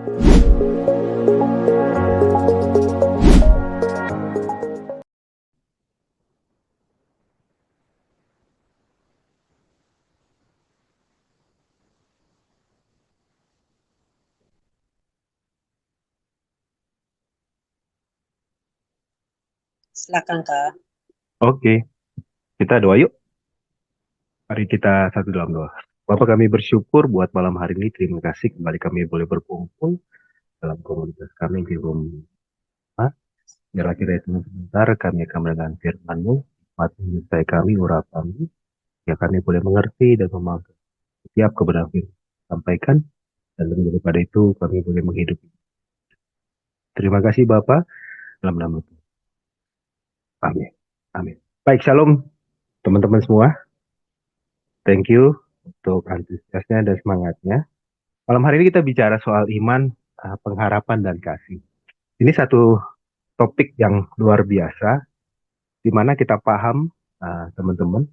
Silakan Kak. Oke, kita doa yuk. Mari kita satu dalam doa. Bapak kami bersyukur buat malam hari ini. Terima kasih kembali kami boleh berkumpul dalam komunitas kami di rumah. Biarlah kita hitung sebentar kami akan mendengar firman-Mu. Mati menyertai kami, urapan-Mu. Ya kami boleh mengerti dan memahami setiap kebenaran firman sampaikan. Dan lebih daripada itu kami boleh menghidupi. Terima kasih Bapak. Dalam nama Tuhan. Amin. Amin. Baik, shalom teman-teman semua. Thank you untuk antusiasnya dan semangatnya. Malam hari ini kita bicara soal iman, pengharapan, dan kasih. Ini satu topik yang luar biasa, di mana kita paham, teman-teman,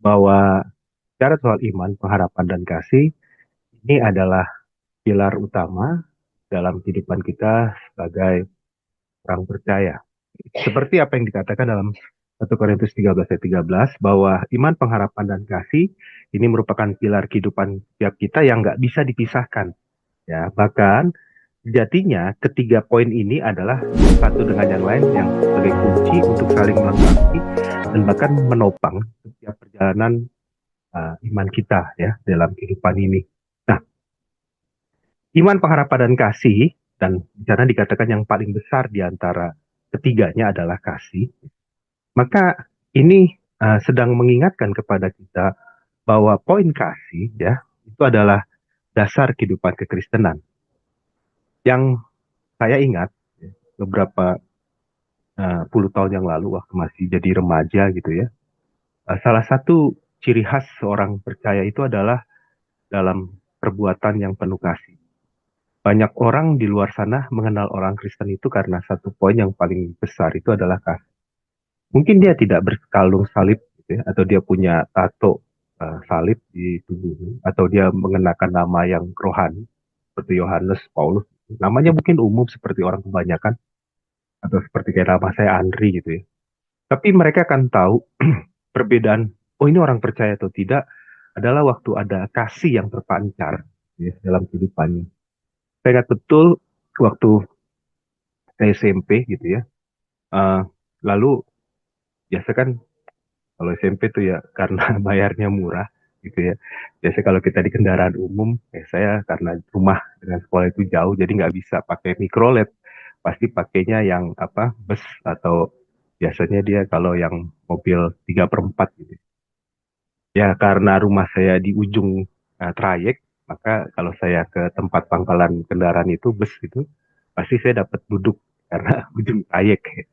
bahwa bicara soal iman, pengharapan, dan kasih, ini adalah pilar utama dalam kehidupan kita sebagai orang percaya. Seperti apa yang dikatakan dalam 1 Korintus 13 ayat 13, bahwa iman, pengharapan, dan kasih ini merupakan pilar kehidupan setiap kita yang nggak bisa dipisahkan. Ya, bahkan sejatinya ketiga poin ini adalah satu dengan yang lain yang sebagai kunci untuk saling melengkapi dan bahkan menopang setiap perjalanan iman kita ya dalam kehidupan ini. Nah, iman, pengharapan, dan kasih, dan karena dikatakan yang paling besar di antara ketiganya adalah kasih, maka ini sedang mengingatkan kepada kita bahwa poin kasih ya itu adalah dasar kehidupan kekristenan. Yang saya ingat beberapa puluh tahun yang lalu waktu masih jadi remaja gitu ya. Salah satu ciri khas seorang percaya itu adalah dalam perbuatan yang penuh kasih. Banyak orang di luar sana mengenal orang Kristen itu karena satu poin yang paling besar itu adalah kasih. Mungkin dia tidak berkalung salib gitu ya, atau dia punya tato salib di tubuhnya, atau dia mengenakan nama yang rohani seperti Yohanes, Paulus. Namanya mungkin umum seperti orang kebanyakan, atau seperti kayak nama saya Andri gitu ya. Tapi mereka akan tahu perbedaan, oh ini orang percaya atau tidak, adalah waktu ada kasih yang terpancar ya, dalam kehidupannya. Saya ingat betul waktu saya SMP gitu ya. Uh, Lalu biasa kan kalau SMP tuh ya karena bayarnya murah gitu ya. Biasa kalau kita di kendaraan umum, saya karena rumah dengan sekolah itu jauh, jadi nggak bisa pakai mikrolet. Pasti pakainya yang apa bus atau biasanya dia kalau yang mobil 3/4 gitu. Ya, karena rumah saya di ujung trayek, maka kalau saya ke tempat pangkalan kendaraan itu bus itu, pasti saya dapat duduk karena ujung trayek.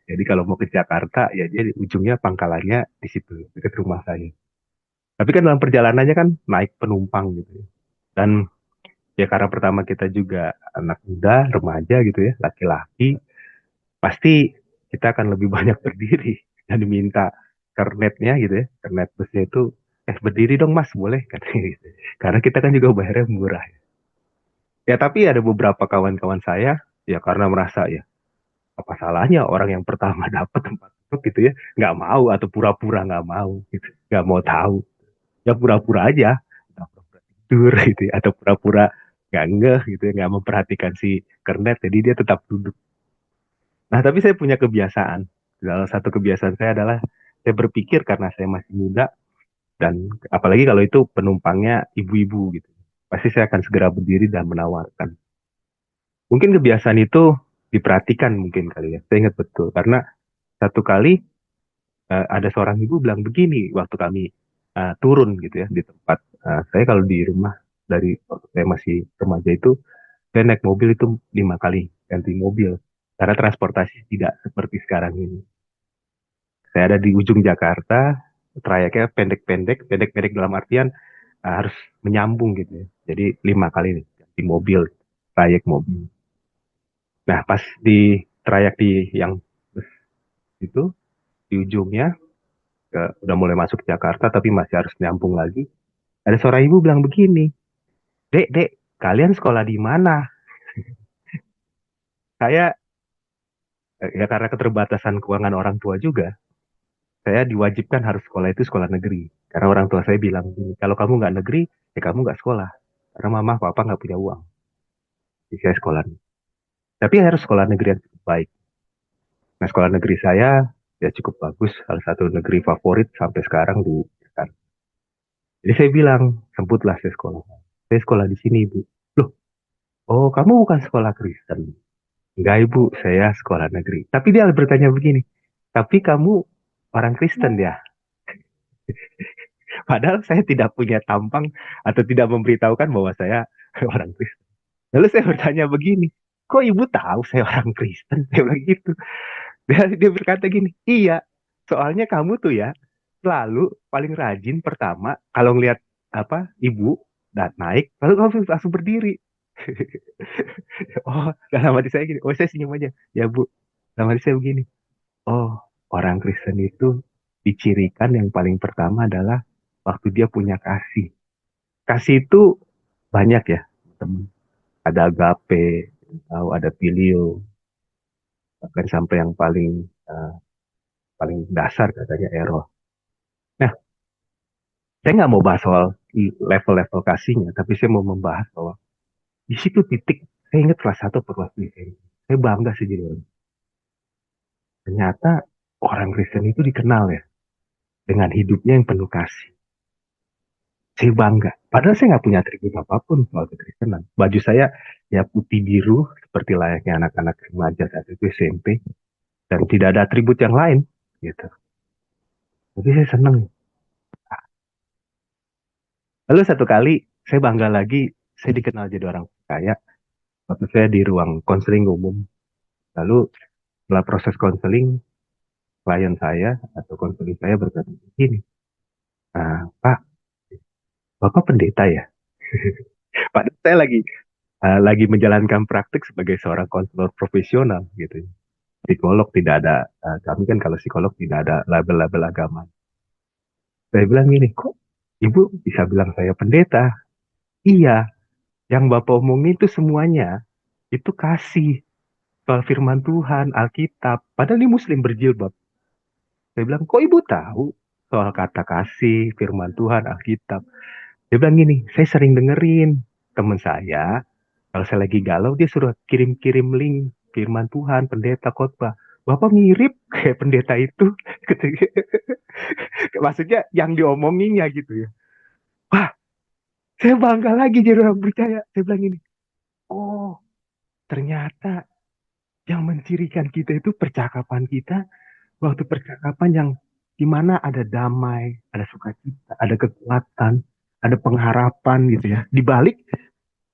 Jadi kalau mau ke Jakarta, ya dia di ujungnya pangkalannya di situ, dekat rumah saya. Tapi kan dalam perjalanannya kan naik penumpang gitu ya. Dan ya karena pertama kita juga anak muda, remaja gitu ya, laki-laki, pasti kita akan lebih banyak berdiri dan diminta kernetnya gitu ya, kernet busnya itu, berdiri dong mas, boleh katanya gitu. Karena kita kan juga bayarnya murah. Ya tapi ada beberapa kawan-kawan saya, ya karena merasa ya apa salahnya orang yang pertama dapat tempat duduk gitu ya, nggak mau atau pura-pura nggak mau gitu, nggak mau tahu, ya pura-pura aja, nggak pura-pura tidur gitu ya, atau pura-pura nggak ngeh gitu ya, nggak memperhatikan si kernet, jadi dia tetap duduk. Nah, tapi saya punya kebiasaan. Salah satu kebiasaan saya adalah saya berpikir karena saya masih muda dan apalagi kalau itu penumpangnya ibu-ibu gitu. Pasti saya akan segera berdiri dan menawarkan. Mungkin kebiasaan itu diperhatikan mungkin kali ya. Saya ingat betul karena satu kali ada seorang ibu bilang begini waktu kami turun gitu ya di tempat saya kalau di rumah dari waktu saya masih remaja itu saya naik mobil itu 5 kali ganti mobil karena transportasi tidak seperti sekarang ini. Saya ada di ujung Jakarta, trayeknya pendek-pendek, pendek-pendek dalam artian harus menyambung gitu ya. Jadi 5 kali nih, di mobil, trayek mobil. Nah, pas di trayek di yang bus itu, di ujungnya, udah mulai masuk Jakarta, tapi masih harus nyambung lagi. Ada seorang ibu bilang begini, dek, dek, kalian sekolah di mana? Saya, ya karena keterbatasan keuangan orang tua juga, saya diwajibkan harus sekolah itu sekolah negeri. Karena orang tua saya bilang gini, kalau kamu nggak negeri, ya kamu nggak sekolah. Karena mama, papa nggak punya uang. Jadi saya sekolah. Tapi harus sekolah negeri yang cukup baik. Nah, sekolah negeri saya ya cukup bagus, salah satu negeri favorit sampai sekarang di Jakarta. Jadi saya bilang, sebutlah saya sekolah. Saya sekolah di sini, Ibu. Loh, oh kamu bukan sekolah Kristen. Enggak, Ibu, saya sekolah negeri. Tapi dia bertanya begini, tapi kamu orang Kristen ya? Padahal saya tidak punya tampang atau tidak memberitahukan bahwa saya orang Kristen. Lalu saya bertanya begini, kok ibu tahu saya orang Kristen? Saya bilang gitu. Dia berkata gini, iya, soalnya kamu tuh ya selalu paling rajin pertama kalau ngelihat apa ibu dan naik, lalu kamu langsung berdiri. Oh, dalam hati saya gini, oh saya senyum aja. Ya Bu, dalam hati saya begini, oh orang Kristen itu dicirikan yang paling pertama adalah waktu dia punya kasih. Kasih itu banyak ya, teman. Ada agape, tahu ada filio, bahkan sampai yang paling dasar katanya eros. Nah, saya nggak mau bahas soal level-level kasihnya, tapi saya mau membahas bahwa di situ titik, saya ingat kelas 1 atau kelas 2 SMP. Saya bangga sih jadi orang. Ternyata orang Kristen itu dikenal ya, dengan hidupnya yang penuh kasih. Saya bangga. Padahal saya nggak punya atribut apapun soal kekristenan. Baju saya ya putih biru, seperti layaknya anak-anak remaja saat itu SMP. Dan tidak ada atribut yang lain. Gitu. Tapi saya senang. Lalu satu kali, saya bangga lagi, saya dikenal jadi orang kaya. Waktu saya di ruang konseling umum. Lalu setelah proses konseling, klien saya atau konseling saya berkata begini, Pak, Bapak pendeta ya? Padahal saya lagi menjalankan praktik sebagai seorang konselor profesional gitu. Psikolog tidak ada, kami kan kalau psikolog tidak ada label-label agama. Saya bilang gini, kok ibu bisa bilang saya pendeta? Iya, yang Bapak omongin itu semuanya, itu kasih soal firman Tuhan, Alkitab. Padahal ini Muslim berjilbab. Saya bilang, kok ibu tahu soal kata kasih, firman Tuhan, Alkitab? Dia bilang gini, saya sering dengerin teman saya, kalau saya lagi galau, dia suruh kirim-kirim link firman Tuhan, pendeta khotbah. Bapak mirip kayak pendeta itu. Maksudnya yang diomonginnya gitu ya. Wah, saya bangga lagi jadi orang percaya. Saya bilang ini, oh ternyata yang mencirikan kita itu percakapan kita, waktu percakapan yang dimana ada damai, ada sukacita, ada kekuatan, ada pengharapan gitu ya. Di balik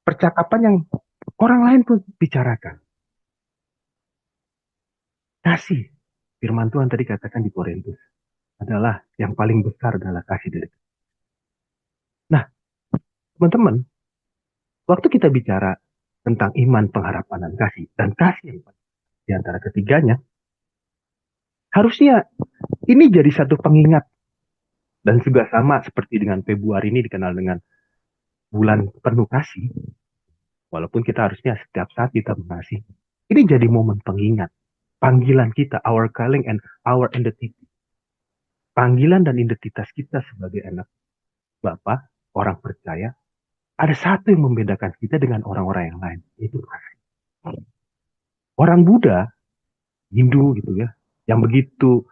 percakapan yang orang lain pun bicarakan. Kasih. Firman Tuhan tadi katakan di Korintus adalah yang paling besar adalah kasih dari Tuhan. Nah, teman-teman, waktu kita bicara tentang iman, pengharapan, dan kasih yang di antara ketiganya, harusnya ini jadi satu pengingat dan juga sama seperti dengan Februari ini dikenal dengan bulan penuh kasih, walaupun kita harusnya setiap saat kita mengasihi. Ini jadi momen pengingat, panggilan kita, our calling and our identity. Panggilan dan identitas kita sebagai anak Bapa, orang percaya, ada satu yang membedakan kita dengan orang-orang yang lain, yaitu kasih. Orang Buddha, Hindu gitu ya, yang begitu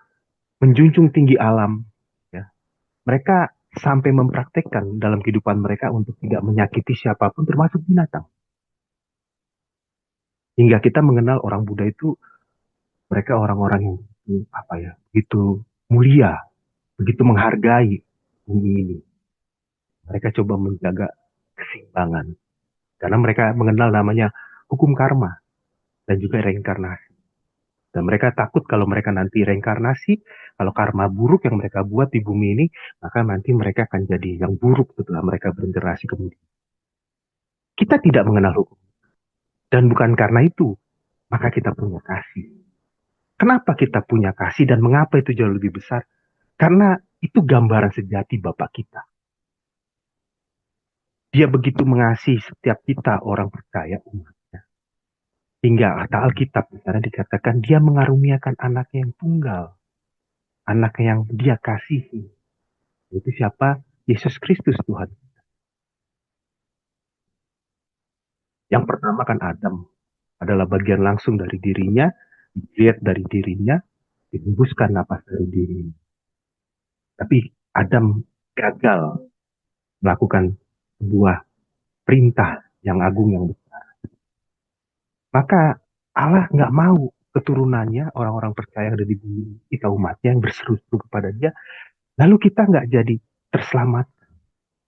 menjunjung tinggi alam, ya, mereka sampai mempraktekkan dalam kehidupan mereka untuk tidak menyakiti siapapun, termasuk binatang. Hingga kita mengenal orang Buddha itu, mereka orang-orang yang apa ya, begitu mulia, begitu menghargai bumi ini. Mereka coba menjaga keseimbangan, karena mereka mengenal namanya hukum karma dan juga reinkarnasi. Dan mereka takut kalau mereka nanti reinkarnasi, kalau karma buruk yang mereka buat di bumi ini, maka nanti mereka akan jadi yang buruk setelah mereka bergenerasi kemudian. Kita tidak mengenal hukum. Dan bukan karena itu, maka kita punya kasih. Kenapa kita punya kasih dan mengapa itu jauh lebih besar? Karena itu gambaran sejati Bapak kita. Dia begitu mengasihi setiap kita orang percaya umatnya. Hingga kata Alkitab misalnya dikatakan dia mengaruniakan anaknya yang tunggal. Anak yang dia kasihi. Itu siapa? Yesus Kristus Tuhan. Yang pertama kan Adam. Adalah bagian langsung dari dirinya. Dilihat dari dirinya. Dihembuskan napas dari dirinya. Tapi Adam gagal melakukan sebuah perintah yang agung yang besar. Maka Allah nggak mau keturunannya, orang-orang percaya yang ada di bumi, kita umatnya yang berseru-seru kepada dia, lalu kita nggak jadi terselamatkan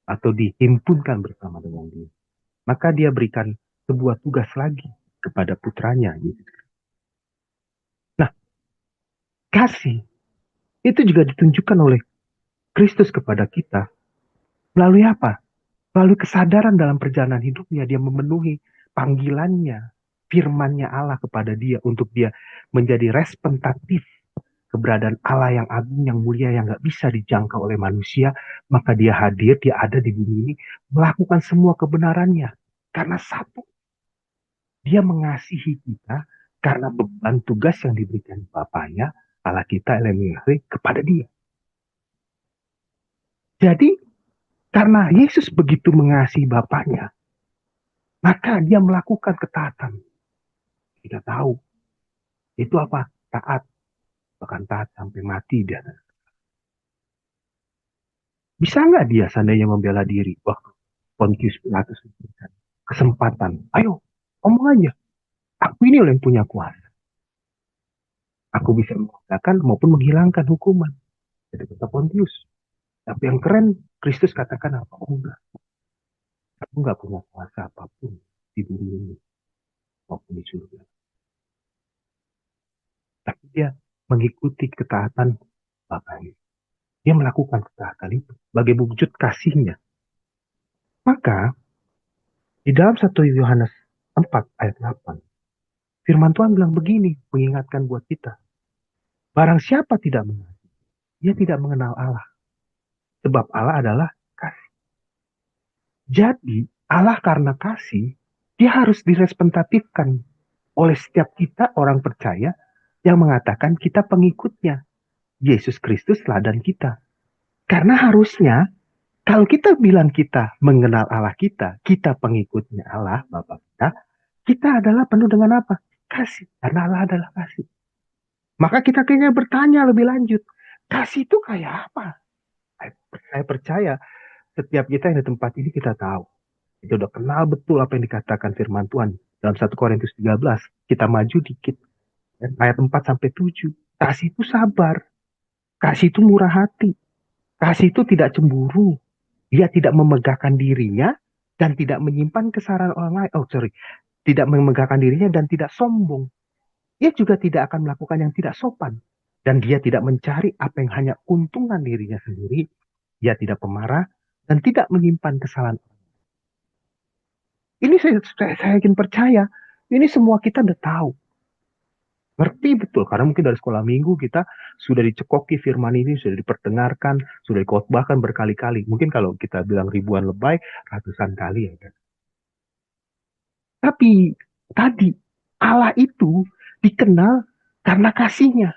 atau dihimpunkan bersama dengan dia. Maka dia berikan sebuah tugas lagi kepada putranya. Gitu. Nah, kasih itu juga ditunjukkan oleh Kristus kepada kita melalui apa? Melalui kesadaran dalam perjalanan hidupnya, dia memenuhi panggilannya, firmannya Allah kepada dia untuk dia menjadi representatif keberadaan Allah yang agung, yang mulia, yang gak bisa dijangkau oleh manusia. Maka dia hadir, dia ada di bumi ini, melakukan semua kebenarannya. Karena satu, dia mengasihi kita karena beban tugas yang diberikan Bapaknya, Allah kita, Elohim, kepada dia. Jadi, karena Yesus begitu mengasihi Bapaknya, maka dia melakukan ketaatan. Kita tahu, itu apa? Taat. Bahkan taat sampai mati dia. Bisa nggak dia seandainya membela diri waktu Pontius Pilatus memberikan kesempatan? Ayo, ngomong aja. Aku ini loh yang punya kuasa. Aku bisa mengatakan maupun menghilangkan hukuman. Jadi kata Pontius. Tapi yang keren, Kristus katakan apa? Oh, enggak. Aku nggak punya kuasa apapun di bumi ini maupun di surga. Tapi dia mengikuti ketaatan Bapaknya. Dia melakukan ketaatan itu sebagai wujud kasihnya. Maka di dalam 1 Yohanes 4 ayat 8, firman Tuhan bilang begini, mengingatkan buat kita. Barang siapa tidak mengasihi, dia tidak mengenal Allah. Sebab Allah adalah kasih. Jadi Allah karena kasih, dia harus direpresentatifkan oleh setiap kita orang percaya yang mengatakan kita pengikutnya. Yesus Kristus teladan kita. Karena harusnya kalau kita bilang kita mengenal Allah kita, kita pengikutnya Allah, Bapa kita, kita adalah penuh dengan apa? Kasih. Karena Allah adalah kasih. Maka kita kayaknya bertanya lebih lanjut. Kasih itu kayak apa? Saya percaya setiap kita yang di tempat ini kita tahu. Kita udah kenal betul apa yang dikatakan firman Tuhan. Dalam 1 Korintus 13, kita maju dikit. Ayat 4 sampai 7. Kasih itu sabar. Kasih itu murah hati. Kasih itu tidak cemburu. Dia tidak memegahkan dirinya dan tidak menyimpan kesalahan orang lain. Oh, sorry. Tidak memegahkan dirinya dan tidak sombong. Dia juga tidak akan melakukan yang tidak sopan. Dan dia tidak mencari apa yang hanya keuntungan dirinya sendiri. Dia tidak pemarah dan tidak menyimpan kesalahan. Ini saya yakin percaya. Ini semua kita udah tahu. Ngerti betul. Karena mungkin dari sekolah minggu kita sudah dicekoki firman ini, sudah diperdengarkan, sudah dikotbahkan berkali-kali. Mungkin kalau kita bilang ribuan lebay, ratusan kali ya. Tapi tadi Allah itu dikenal karena kasihnya.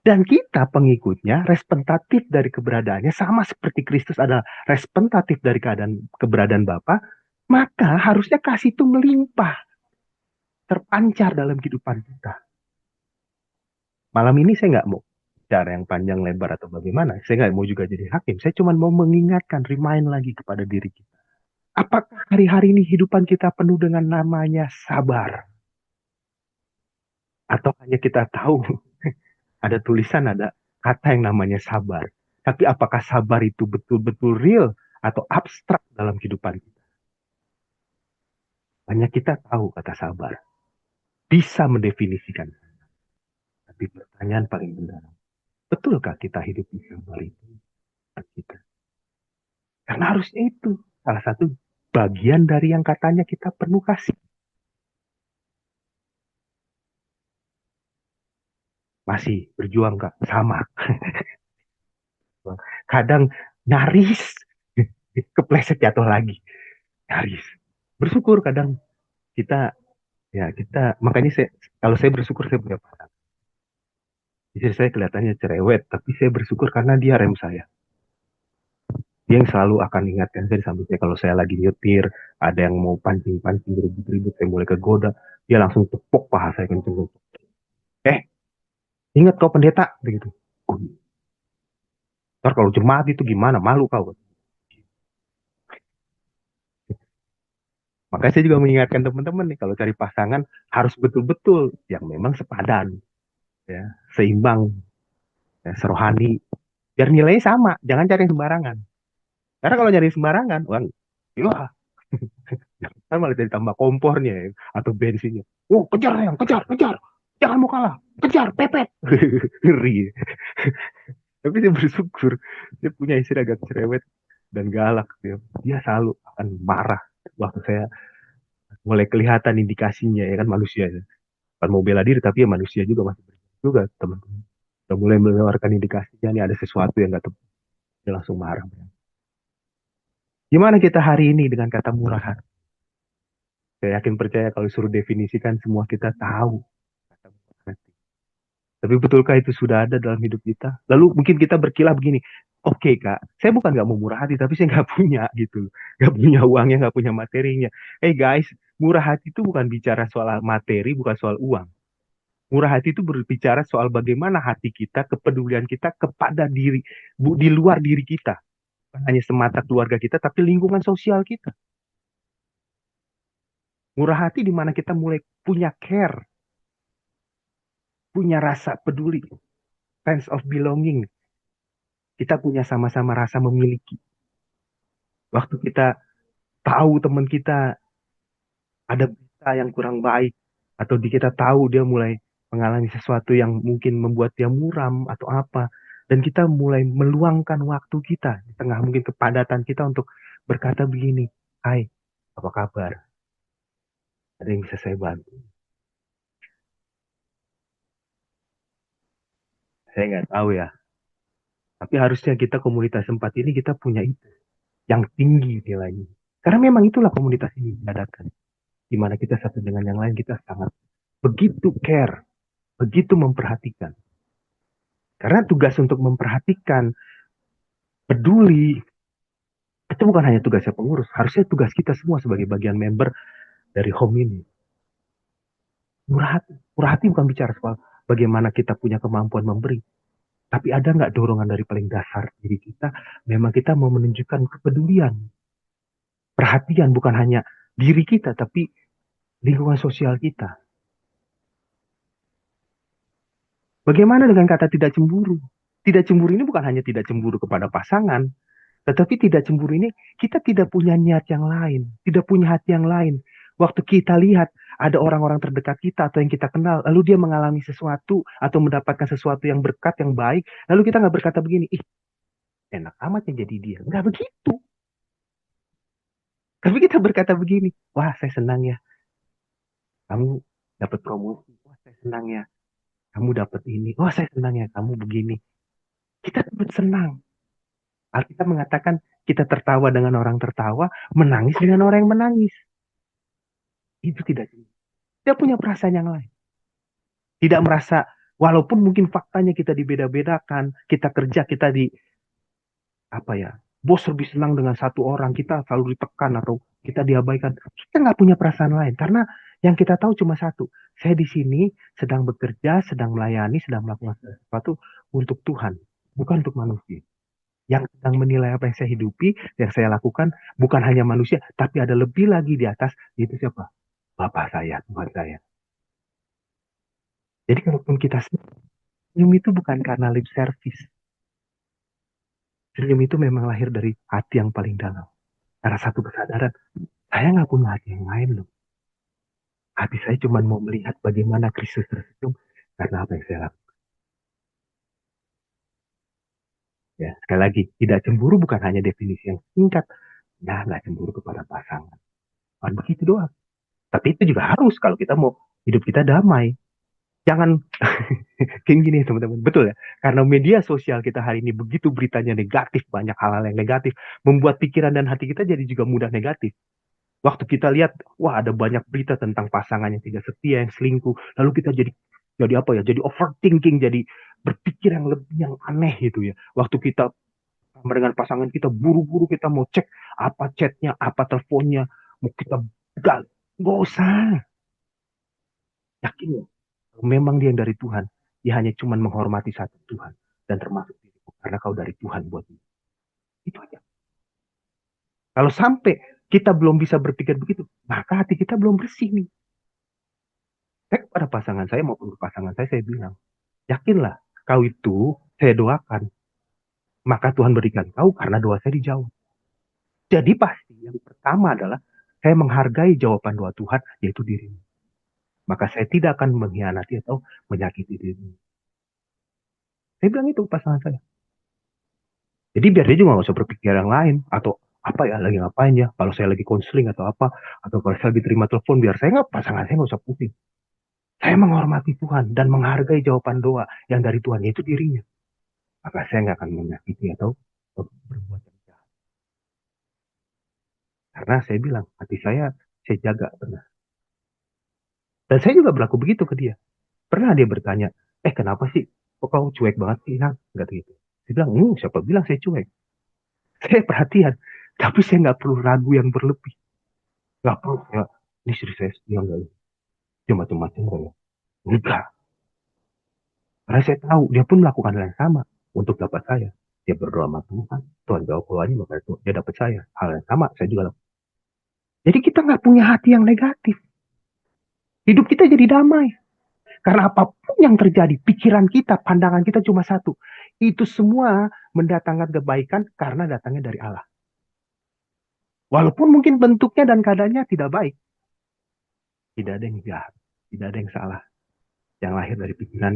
Dan kita pengikutnya representatif dari keberadaannya sama seperti Kristus adalah representatif dari keberadaan Bapa, maka harusnya kasih itu melimpah, terpancar dalam kehidupan kita. Malam ini saya nggak mau bicara yang panjang lebar atau bagaimana. Saya nggak mau juga jadi hakim. Saya cuma mau mengingatkan, remind lagi kepada diri kita. Apakah hari-hari ini kehidupan kita penuh dengan namanya sabar? Atau hanya kita tahu ada tulisan, ada kata yang namanya sabar. Tapi apakah sabar itu betul-betul real atau abstrak dalam kehidupan kita? Hanya kita tahu kata sabar. Bisa mendefinisikan. Tapi pertanyaan paling benar. Betulkah kita hidup di sabar itu? Kita. Karena harusnya itu salah satu bagian dari yang katanya kita penuh kasih. Masih berjuang Kak? Sama. Kadang nyaris kepleset jatuh lagi. nyaris. Bersyukur kadang kita, ya kita, makanya kalau saya bersyukur saya punya pasangan. Istri saya kelihatannya cerewet, tapi saya bersyukur karena dia rem saya. Dia yang selalu akan ingatkan saya di samping saya kalau saya lagi nyetir, ada yang mau pancing-pancing ribut-ribut, saya mulai kegoda, dia langsung tepuk paha saya kenceng. Eh, ingat kau pendeta, begitu. Oh, ntar kalau jemaat itu gimana, malu kau. Makanya saya juga mengingatkan teman-teman nih, kalau cari pasangan harus betul-betul yang memang sepadan, ya, seimbang, ya, serohani, biar nilainya sama, jangan cari yang sembarangan. Karena kalau nyari sembarangan, wah, kan malah jadi tambah kompornya ya, atau bensinnya. Oh, kejar yang, kejar, kejar. Jangan mau kalah. Kejar, pepet. Ngeri. Tapi saya bersyukur. Dia punya istri agak cerewet dan galak. Dia selalu akan marah. Waktu saya mulai kelihatan indikasinya, ya kan manusia. Ya. Bukan mau bela diri, tapi ya manusia juga masih juga teman-teman. Udah mulai mengeluarkan indikasinya, nih ada sesuatu yang gak tepat. Dia langsung marah. Gimana kita hari ini dengan kata murah hati? Saya yakin percaya kalau suruh definisikan semua kita tahu kata murah hati. Tapi betulkah itu sudah ada dalam hidup kita? Lalu mungkin kita berkilah begini, oke kak, saya bukan nggak mau murah hati, tapi saya nggak punya gitu, nggak punya uangnya, nggak punya materinya. Guys, murah hati itu bukan bicara soal materi, bukan soal uang. Murah hati itu berbicara soal bagaimana hati kita, kepedulian kita kepada diri, di luar diri kita. Bukan hanya semata keluarga kita, tapi lingkungan sosial kita. Murah hati di mana kita mulai punya care, punya rasa peduli, sense of belonging. Kita punya sama-sama rasa memiliki. Waktu kita tahu teman kita ada berita yang kurang baik, atau di kita tahu dia mulai mengalami sesuatu yang mungkin membuat dia muram atau apa, dan kita mulai meluangkan waktu kita di tengah mungkin kepadatan kita untuk berkata begini, hai, apa kabar? Ada yang bisa saya bantu? Saya nggak tahu ya, tapi harusnya kita komunitas tempat ini kita punya itu yang tinggi nilainya. Karena memang itulah komunitas ini diadakan. Di mana kita satu dengan yang lain kita sangat begitu care, begitu memperhatikan. Karena tugas untuk memperhatikan, peduli, itu bukan hanya tugasnya pengurus, harusnya tugas kita semua sebagai bagian member dari home ini. Murah hati bukan bicara soal bagaimana kita punya kemampuan memberi, tapi ada nggak dorongan dari paling dasar diri kita, memang kita mau menunjukkan kepedulian, perhatian bukan hanya diri kita, tapi lingkungan sosial kita. Bagaimana dengan kata tidak cemburu? Tidak cemburu ini bukan hanya tidak cemburu kepada pasangan, tetapi tidak cemburu ini kita tidak punya niat yang lain, tidak punya hati yang lain. Waktu kita lihat ada orang-orang terdekat kita atau yang kita kenal, lalu dia mengalami sesuatu atau mendapatkan sesuatu yang berkat, yang baik, lalu kita nggak berkata begini, ih enak amat yang jadi dia. Nggak begitu. Tapi kita berkata begini, wah saya senang ya, kamu dapat promosi, wah saya senang ya, kamu dapat ini, wah saya senang ya, kamu begini. Kita dapat senang. Alkitab mengatakan kita tertawa dengan orang tertawa, menangis dengan orang yang menangis. Itu tidak. Dia punya perasaan yang lain. Tidak merasa, walaupun mungkin faktanya kita dibeda-bedakan, kita kerja, kita di, apa ya, bos lebih senang dengan satu orang, kita selalu ditekan atau kita diabaikan. Kita nggak punya perasaan lain. Karena yang kita tahu cuma satu. Saya di sini sedang bekerja, sedang melayani, sedang melakukan sesuatu untuk Tuhan. Bukan untuk manusia. Yang sedang menilai apa yang saya hidupi, yang saya lakukan, bukan hanya manusia, tapi ada lebih lagi di atas, itu siapa? Bapak saya, Tuhan saya. Jadi kalaupun kita senyum itu bukan karena lip service. Senyum itu memang lahir dari hati yang paling dalam. Karena satu kesadaran, saya nggak punya hati yang lain loh. Hati saya cuma mau melihat bagaimana Kristus tersenyum karena apa yang saya lakukan. Ya, sekali lagi, tidak cemburu bukan hanya definisi yang singkat. Ya, nggak cemburu kepada pasangan. Bukan begitu doang. Tapi itu juga harus kalau kita mau hidup kita damai. Jangan kayak gini teman-teman. Betul ya? Karena media sosial kita hari ini begitu beritanya negatif, banyak hal-hal yang negatif, membuat pikiran dan hati kita jadi juga mudah negatif. Waktu kita lihat, wah ada banyak berita tentang pasangan yang tidak setia, yang selingkuh, lalu kita jadi apa ya? Jadi overthinking, jadi berpikir yang lebih yang aneh gitu ya. Waktu kita dengan pasangan kita buru-buru kita mau cek apa chatnya, apa teleponnya, mau kita gak usah. Yakin ya, kalau memang dia yang dari Tuhan, dia hanya cuma menghormati satu Tuhan dan termasuk dirimu karena kau dari Tuhan buat dia. Itu aja. Kalau sampai kita belum bisa berpikir begitu, maka hati kita belum bersih nih. Saya kepada pasangan saya maupun ke pasangan saya bilang, yakinlah kau itu saya doakan, maka Tuhan berikan kau karena doa saya dijawab. Jadi pasti yang pertama adalah saya menghargai jawaban doa Tuhan, yaitu dirimu. Maka saya tidak akan mengkhianati atau menyakiti dirimu. Saya bilang itu ke pasangan saya. Jadi biar dia juga nggak usah berpikir yang lain atau apa ya lagi ngapain ya. Kalau saya lagi konseling atau apa, atau kalau saya lagi terima telepon, biar saya nggak pasangan saya nggak usah pusing. Saya menghormati Tuhan dan menghargai jawaban doa yang dari Tuhan, yaitu dirinya. Maka saya nggak akan menyakiti atau berbuat yang jahat. Karena saya bilang hati saya jaga benar. Dan saya juga berlaku begitu ke dia. Pernah dia bertanya, kenapa sih kok kau cuek banget sih, Hang? Nggak gitu. Dia bilang, siapa bilang saya cuek? Saya perhatian, tapi saya nggak perlu ragu yang berlebih. Nggak perlu ya, ini istri saya bilang nggak ya? Dia macam-macam nggak ya? Enggak. Karena saya tahu dia pun melakukan hal yang sama untuk dapat saya. Dia berdoa sama Tuhan, Tuhan jawab doanya, maka dia dapat saya. Hal yang sama saya juga lakukan. Jadi kita nggak punya hati yang negatif. Hidup kita jadi damai. Karena apapun yang terjadi, pikiran kita, pandangan kita cuma satu. Itu semua mendatangkan kebaikan karena datangnya dari Allah. Walaupun mungkin bentuknya dan keadaannya tidak baik. Tidak ada yang jahat. Tidak ada yang salah. Yang lahir dari pikiran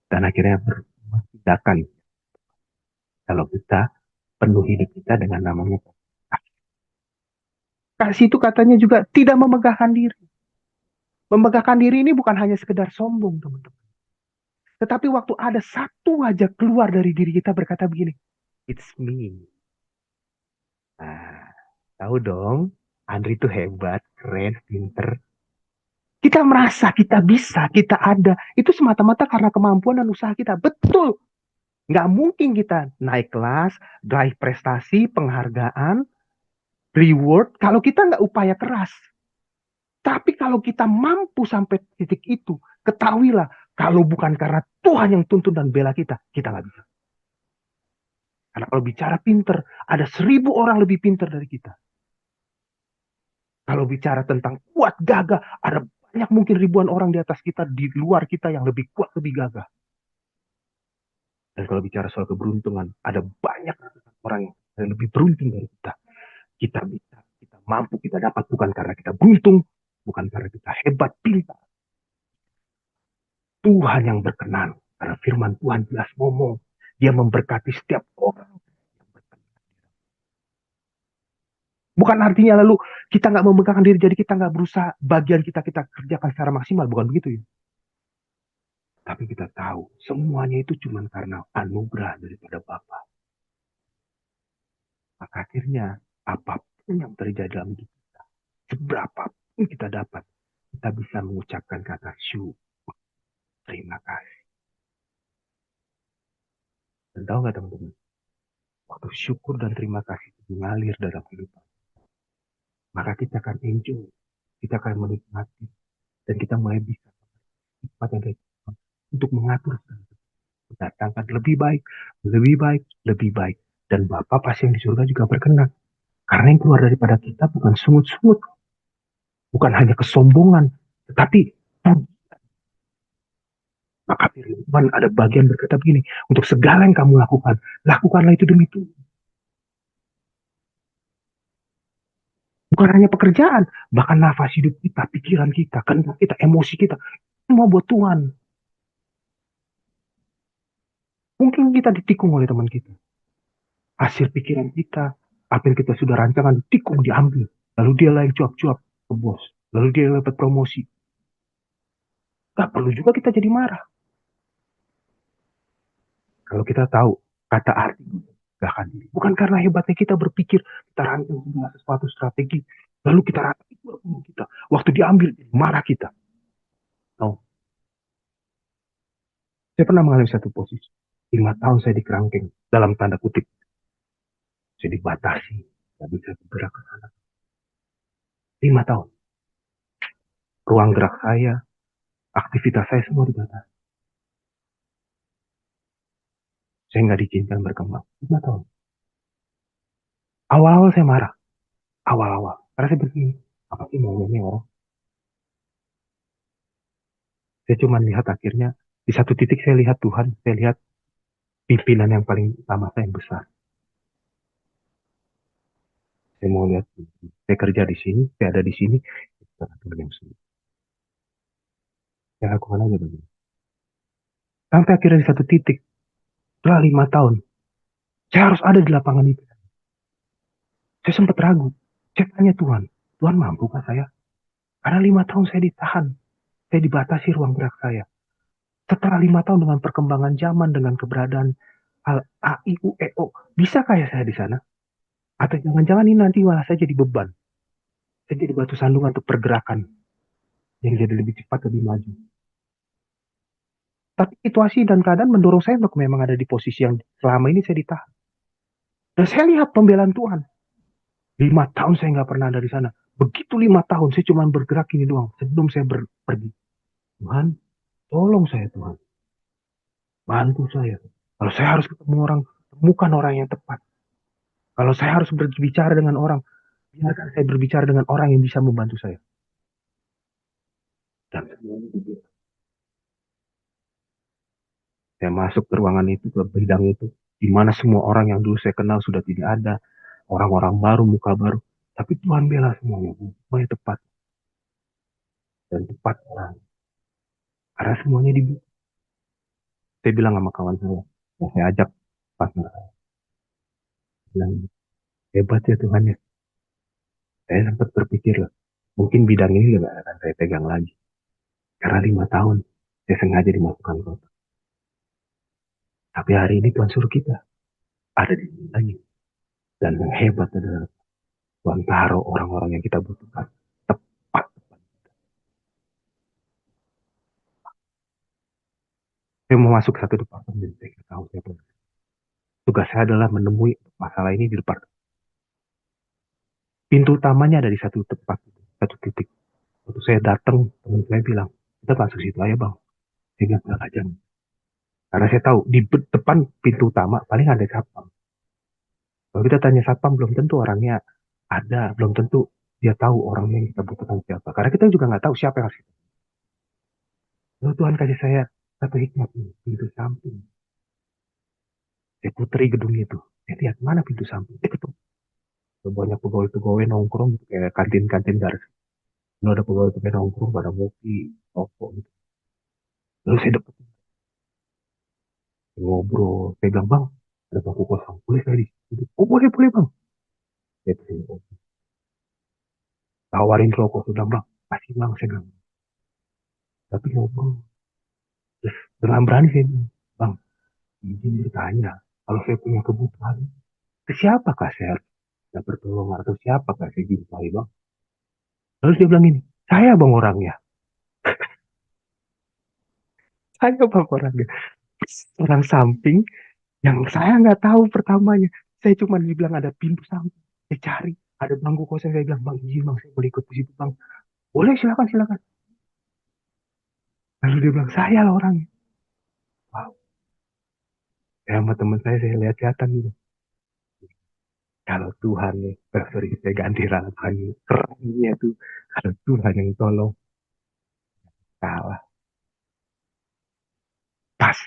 dan akhirnya bertindakan. Kalau kita penuh hidup kita dengan namanya kasih. Kasih itu katanya juga tidak memegahkan diri. Memegahkan diri ini bukan hanya sekedar sombong, teman-teman. Tetapi waktu ada satu wajah keluar dari diri kita berkata begini, it's me. Nah, tahu dong, Andri itu hebat, keren, pinter. Kita merasa kita bisa, kita ada. Itu semata-mata karena kemampuan dan usaha kita. Betul. Nggak mungkin kita naik kelas, raih prestasi, penghargaan, reward, kalau kita nggak upaya keras. Tapi kalau kita mampu sampai titik itu, ketahuilah, kalau bukan karena Tuhan yang tuntun dan bela kita, kita nggak bisa. Karena kalau bicara pinter, ada 1.000 orang lebih pinter dari kita. Kalau bicara tentang kuat, gagah, ada banyak mungkin ribuan orang di atas kita, di luar kita yang lebih kuat, lebih gagah. Dan kalau bicara soal keberuntungan, ada banyak orang yang lebih beruntung dari kita. Kita bisa, kita mampu, kita dapat bukan karena kita beruntung, bukan karena kita hebat, pintar. Tuhan yang berkenan. Karena firman Tuhan jelas ngomong. Dia memberkati setiap orang. Bukan artinya lalu kita nggak memegahkan diri, jadi kita nggak berusaha bagian kita kerjakan secara maksimal. Bukan begitu ya. Tapi kita tahu semuanya itu cuma karena anugerah daripada Bapa. Maka akhirnya apapun yang terjadi dalam hidup kita, seberapa pun kita dapat, kita bisa mengucapkan kata syukur, terima kasih. Dan tahu nggak teman-teman, waktu syukur dan terima kasih itu mengalir dalam kehidupan, maka kita akan enjoy, kita akan menikmati, dan kita mulai bisa tempat yang dari Tuhan untuk mengatur mendatangkan lebih baik, lebih baik, lebih baik. Dan Bapa pasti yang di surga juga berkenan. Karena yang keluar daripada kita bukan sungut-sungut, bukan hanya kesombongan, tetapi maka firman ada bagian berkata begini, untuk segala yang kamu lakukan, lakukanlah itu demi Tuhan. Bukan hanya pekerjaan, bahkan nafas hidup kita, pikiran kita, kehendak kita, emosi kita, semua buat Tuhan. Mungkin kita ditikung oleh teman kita. Hasil pikiran kita, apa yang kita sudah rancangan, ditikung, diambil. Lalu dia lah yang cuap-cuap ke bos. Lalu dia dapat promosi. Gak perlu juga kita jadi marah. Kalau kita tahu kata arti gak akan diri. Bukan karena hebatnya kita berpikir, kita rancang segala sesuatu strategi. Lalu kita rata itu kita. Waktu diambil, marah kita. Oh, saya pernah mengalami satu posisi. 5 tahun saya di kerangkeng. Dalam tanda kutip. Saya dibatasi. Tidak bisa bergerak ke sana. 5 tahun. Ruang gerak saya, aktivitas saya semua dibatasi. Saya nggak diizinkan berkembang. 5 tahun. Awal-awal saya marah. Awal-awal. Karena saya begini. Apa sih maunya nih orang? Saya cuma lihat akhirnya. Di satu titik saya lihat Tuhan. Saya lihat pimpinan yang paling utama saya yang besar. Saya mau lihat. Saya kerja di sini. Saya ada di sini. Saya Tuhan yang sini. Saya lakukan aja begini. Sampai akhirnya di satu titik. Setelah 5 tahun. Saya harus ada di lapangan itu. Saya sempat ragu. Saya tanya Tuhan. Tuhan mampukah saya? Karena 5 tahun saya ditahan. Saya dibatasi ruang gerak saya. Setelah 5 tahun dengan perkembangan zaman, dengan keberadaan A, I, U, E, O, bisakah ya saya di sana? Atau jangan-jangan ini nanti malah saya jadi beban. Saya jadi batu sandungan untuk pergerakan yang jadi lebih cepat, lebih maju. Tapi situasi dan keadaan mendorong saya untuk memang ada di posisi yang selama ini saya ditahan. Dan saya lihat pembelaan Tuhan. 5 tahun saya nggak pernah ada di sana. Begitu 5 tahun saya cuma bergerak ini doang sebelum saya pergi. Tuhan, tolong saya Tuhan. Bantu saya. Kalau saya harus ketemu orang, temukan orang yang tepat. Kalau saya harus berbicara dengan orang, biarkan saya berbicara dengan orang yang bisa membantu saya. Dan saya masuk ke ruangan itu, ke bidang itu, di mana semua orang yang dulu saya kenal sudah tidak ada, orang-orang baru, muka baru. Tapi Tuhan bela semuanya, semuanya tepat dan tepat orang. Karena semuanya dibuka. Saya bilang sama kawan saya, ya saya ajak partner saya, bilang hebat ya Tuhan ya. Saya sempat berpikir loh, mungkin bidang ini nggak akan saya pegang lagi. Karena 5 tahun saya sengaja dimasukkan kota. Tapi hari ini Tuhan suruh kita ada di sini lagi. Dan yang hebat adalah Tuhan taruh orang-orang yang kita butuhkan. Tepat. Saya mau masuk satu departemen. Saya nggak tahu siapa. Tugas saya adalah menemui masalah ini di depan. Pintu utamanya ada di satu tempat. Satu titik. Waktu saya datang, teman saya bilang, kita masuk situ aja bang. Saya bilang, aja. Karena saya tahu, di depan pintu utama paling ada satpam. Kalau kita tanya satpam, belum tentu orangnya ada. Belum tentu dia tahu orangnya yang kita butuhkan siapa. Karena kita juga nggak tahu siapa yang harus kita. Lalu Tuhan kasih saya satu hikmat nih, pintu samping. Saya puteri gedung itu. Saya lihat mana pintu samping. Itu banyak pegawai-pegawai nongkrong gitu, kayak kantin-kantin garis. Lalu ada pegawai-pegawai nongkrong pada ngopi, rokok gitu. Lalu saya deket ngobrol. Saya bilang, bang, ada bangku kosong. Boleh saya di situ? Oh boleh, boleh bang. Saya kesini, tawarin rokok. Saya bilang, bang, kasih bang. Saya bilang, tapi ngobrol. Terus dengan berani saya bilang, bang, izin bertanya. Kalau saya punya kebutuhan, ke siapakah saya harus bertolong atau siapakah saya jumpai bang? Lalu dia bilang ini, saya bang orangnya. Saya bang orangnya. Orang samping yang saya nggak tahu pertamanya. Saya cuma dibilang ada pintu samping. Saya cari. Ada bangku kosong. Saya bilang, bang izin bang, saya boleh ikut di situ bang. Boleh silakan, silakan. Lalu dia bilang, saya lah orangnya. Wow. Saya sama teman saya lihat-lihatan gitu. Kalau Tuhan nih, sorry, saya ganti ralapan. Kerennya tuh. Kalau Tuhan yang tolong, kalah. Tas.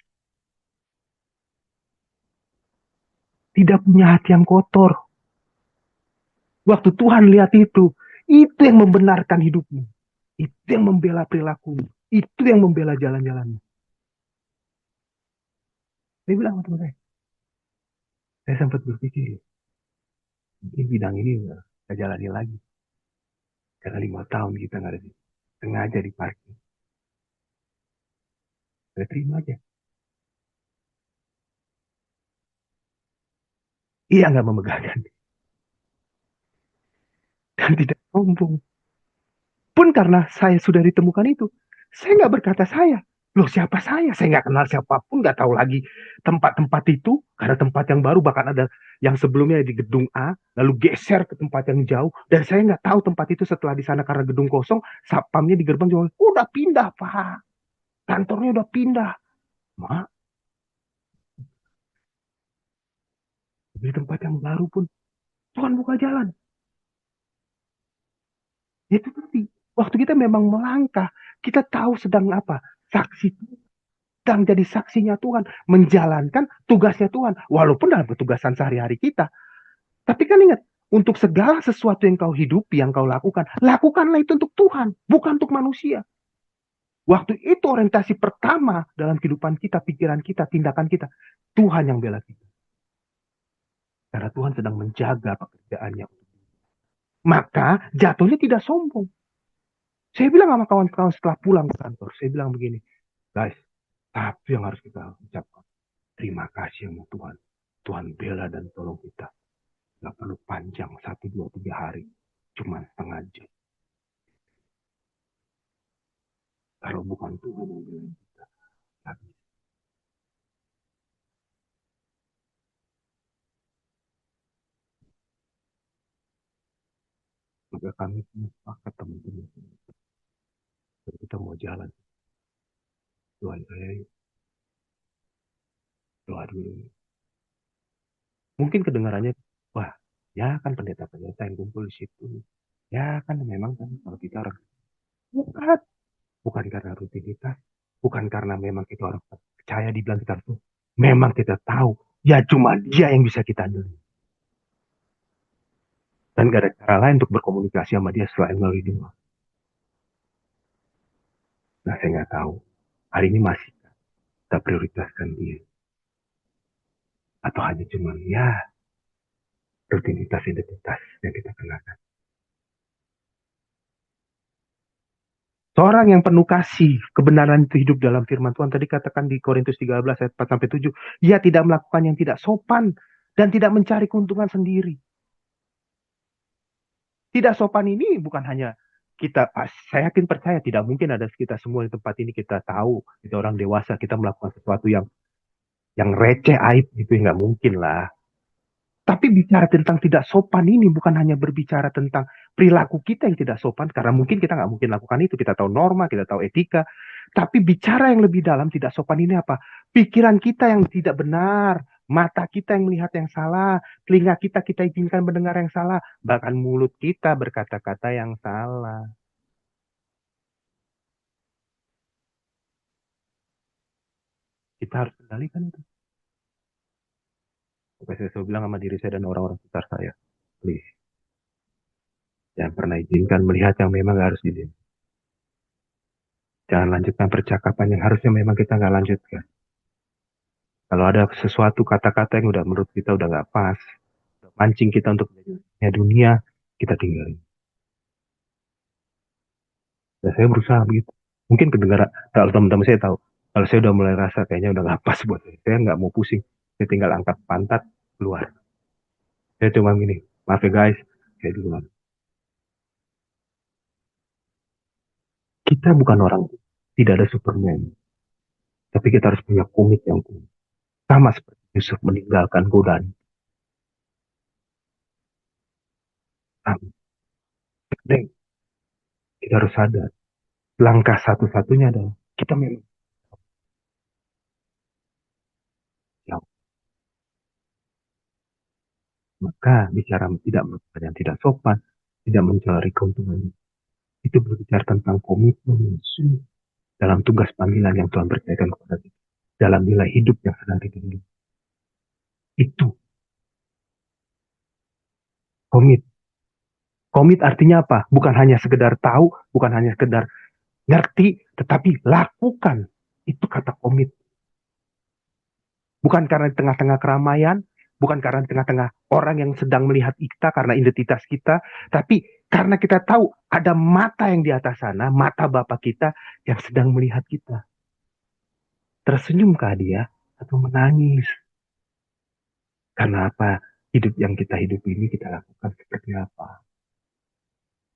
Tidak punya hati yang kotor. Waktu Tuhan lihat itu yang membenarkan hidupmu. Itu yang membela perilakumu. Itu yang membela jalan-jalanmu. Saya bilang sama teman saya sempat berpikir, mungkin bidang ini nggak kita jalani lagi. Karena 5 tahun kita nggak ada di, sengaja di parking. Saya terima aja. Iya nggak memegahkan. dan tidak sombong. Pun karena saya sudah ditemukan itu, saya nggak berkata saya. Loh siapa saya? Saya nggak kenal siapapun, nggak tahu lagi tempat-tempat itu. Karena tempat yang baru, bahkan ada yang sebelumnya di gedung A, lalu geser ke tempat yang jauh. Dan saya nggak tahu tempat itu setelah di sana karena gedung kosong, satpamnya di gerbang cuma, udah pindah Pak, kantornya udah pindah. Mak, di tempat yang baru pun, Tuhan buka jalan. Itu tadi, waktu kita memang melangkah, kita tahu sedang apa, saksi sedang jadi saksinya Tuhan, menjalankan tugasnya Tuhan, walaupun dalam ketugasan sehari-hari kita. Tapi kan ingat, untuk segala sesuatu yang kau hidupi, yang kau lakukan, lakukanlah itu untuk Tuhan, bukan untuk manusia. Waktu itu orientasi pertama dalam kehidupan kita, pikiran kita, tindakan kita, Tuhan yang bela kita. Karena Tuhan sedang menjaga pekerjaannya. Maka jatuhnya tidak sombong. Saya bilang sama kawan-kawan setelah pulang ke kantor, saya bilang begini, guys, tapi yang harus kita ucapkan, terima kasih sama Tuhan. Tuhan bela dan tolong kita. Nggak perlu panjang, 1, 2, 3 hari. Cuma setengah jam. Kalau bukan Tuhan yang bela kita. Tapi, maka kami sepakat teman-teman. Kita mau jalan. Tuhan saya doa dulu. Mungkin kedengarannya, wah, ya kan pendeta-pendeta yang kumpul di situ. Ya kan memang kan kalau kita orang bukan, bukan karena rutinitas, bukan karena memang kita orang percaya dibilang kita tuh. Memang kita tahu, ya cuma dia yang bisa kita andalkan. Dan gak ada cara lain untuk berkomunikasi sama dia selain melalui doa. Nah, saya nggak tahu. Hari ini masih kita prioritaskan dia. Atau hanya cuma ya rutinitas-identitas yang kita kenakan. Seorang yang penuh kasih, kebenaran itu hidup dalam firman Tuhan. Tadi katakan di Korintus 13 ayat 4-7. Ia tidak melakukan yang tidak sopan dan tidak mencari keuntungan sendiri. Tidak sopan ini bukan hanya kita, saya yakin percaya tidak mungkin ada kita semua di tempat ini kita tahu, kita orang dewasa, kita melakukan sesuatu yang receh, aib gitu, nggak mungkin lah. Tapi bicara tentang tidak sopan ini bukan hanya berbicara tentang perilaku kita yang tidak sopan, karena mungkin kita nggak mungkin lakukan itu, kita tahu norma, kita tahu etika. Tapi bicara yang lebih dalam tidak sopan ini apa? Pikiran kita yang tidak benar, mata kita yang melihat yang salah, telinga kita izinkan mendengar yang salah, bahkan mulut kita berkata-kata yang salah. Kita harus kendalikan itu. Oke, saya selalu bilang sama diri saya dan orang-orang sekitar saya, please, jangan pernah izinkan melihat yang memang harus didiam. Jangan lanjutkan percakapan yang harusnya memang kita nggak lanjutkan. Kalau ada sesuatu kata-kata yang udah menurut kita udah nggak pas, mancing kita untuk menjadi dunia, kita tinggalin. Dan saya berusaha begitu. Mungkin kedengaran, kalau teman-teman saya tahu, kalau saya udah mulai rasa kayaknya udah nggak pas buat saya nggak mau pusing. Saya tinggal angkat pantat, keluar. Saya cuma gini, maaf ya guys, saya duluan. Kita bukan orang, tidak ada Superman. Tapi kita harus punya komit yang kuat. Sama seperti Yusuf meninggalkan godaan. Kita harus sadar. Langkah satu-satunya adalah kita memang jauh. Maka bicara tidak melakukan yang tidak sopan, tidak mencari keuntungan. Itu berbicara tentang komitmen yang sungguh dalam tugas panggilan yang Tuhan berikan kepada kita. Dalam nilai hidup yang sedang kita hidup. Itu komit. Komit artinya apa? Bukan hanya sekedar tahu, bukan hanya sekedar ngerti, tetapi lakukan. Itu kata komit. Bukan karena di tengah-tengah keramaian, bukan karena di tengah-tengah orang yang sedang melihat kita karena identitas kita, tapi karena kita tahu ada mata yang di atas sana, mata Bapa kita yang sedang melihat kita. Tersenyumkah dia atau menangis? Karena apa? Hidup yang kita hidup ini kita lakukan seperti apa?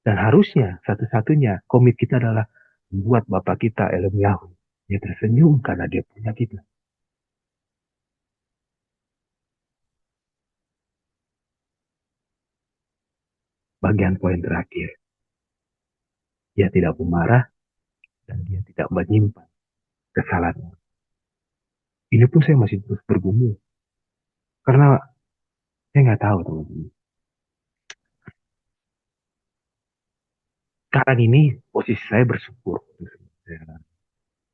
Dan harusnya satu-satunya komit kita adalah membuat Bapak kita Elimyahu. Dia tersenyum karena dia punya kita. Bagian poin terakhir. Dia tidak pemarah dan dia tidak menyimpan kesalahan. Ini pun saya masih terus bergumul. Karena saya nggak tahu teman-teman. Sekarang ini posisi saya bersyukur.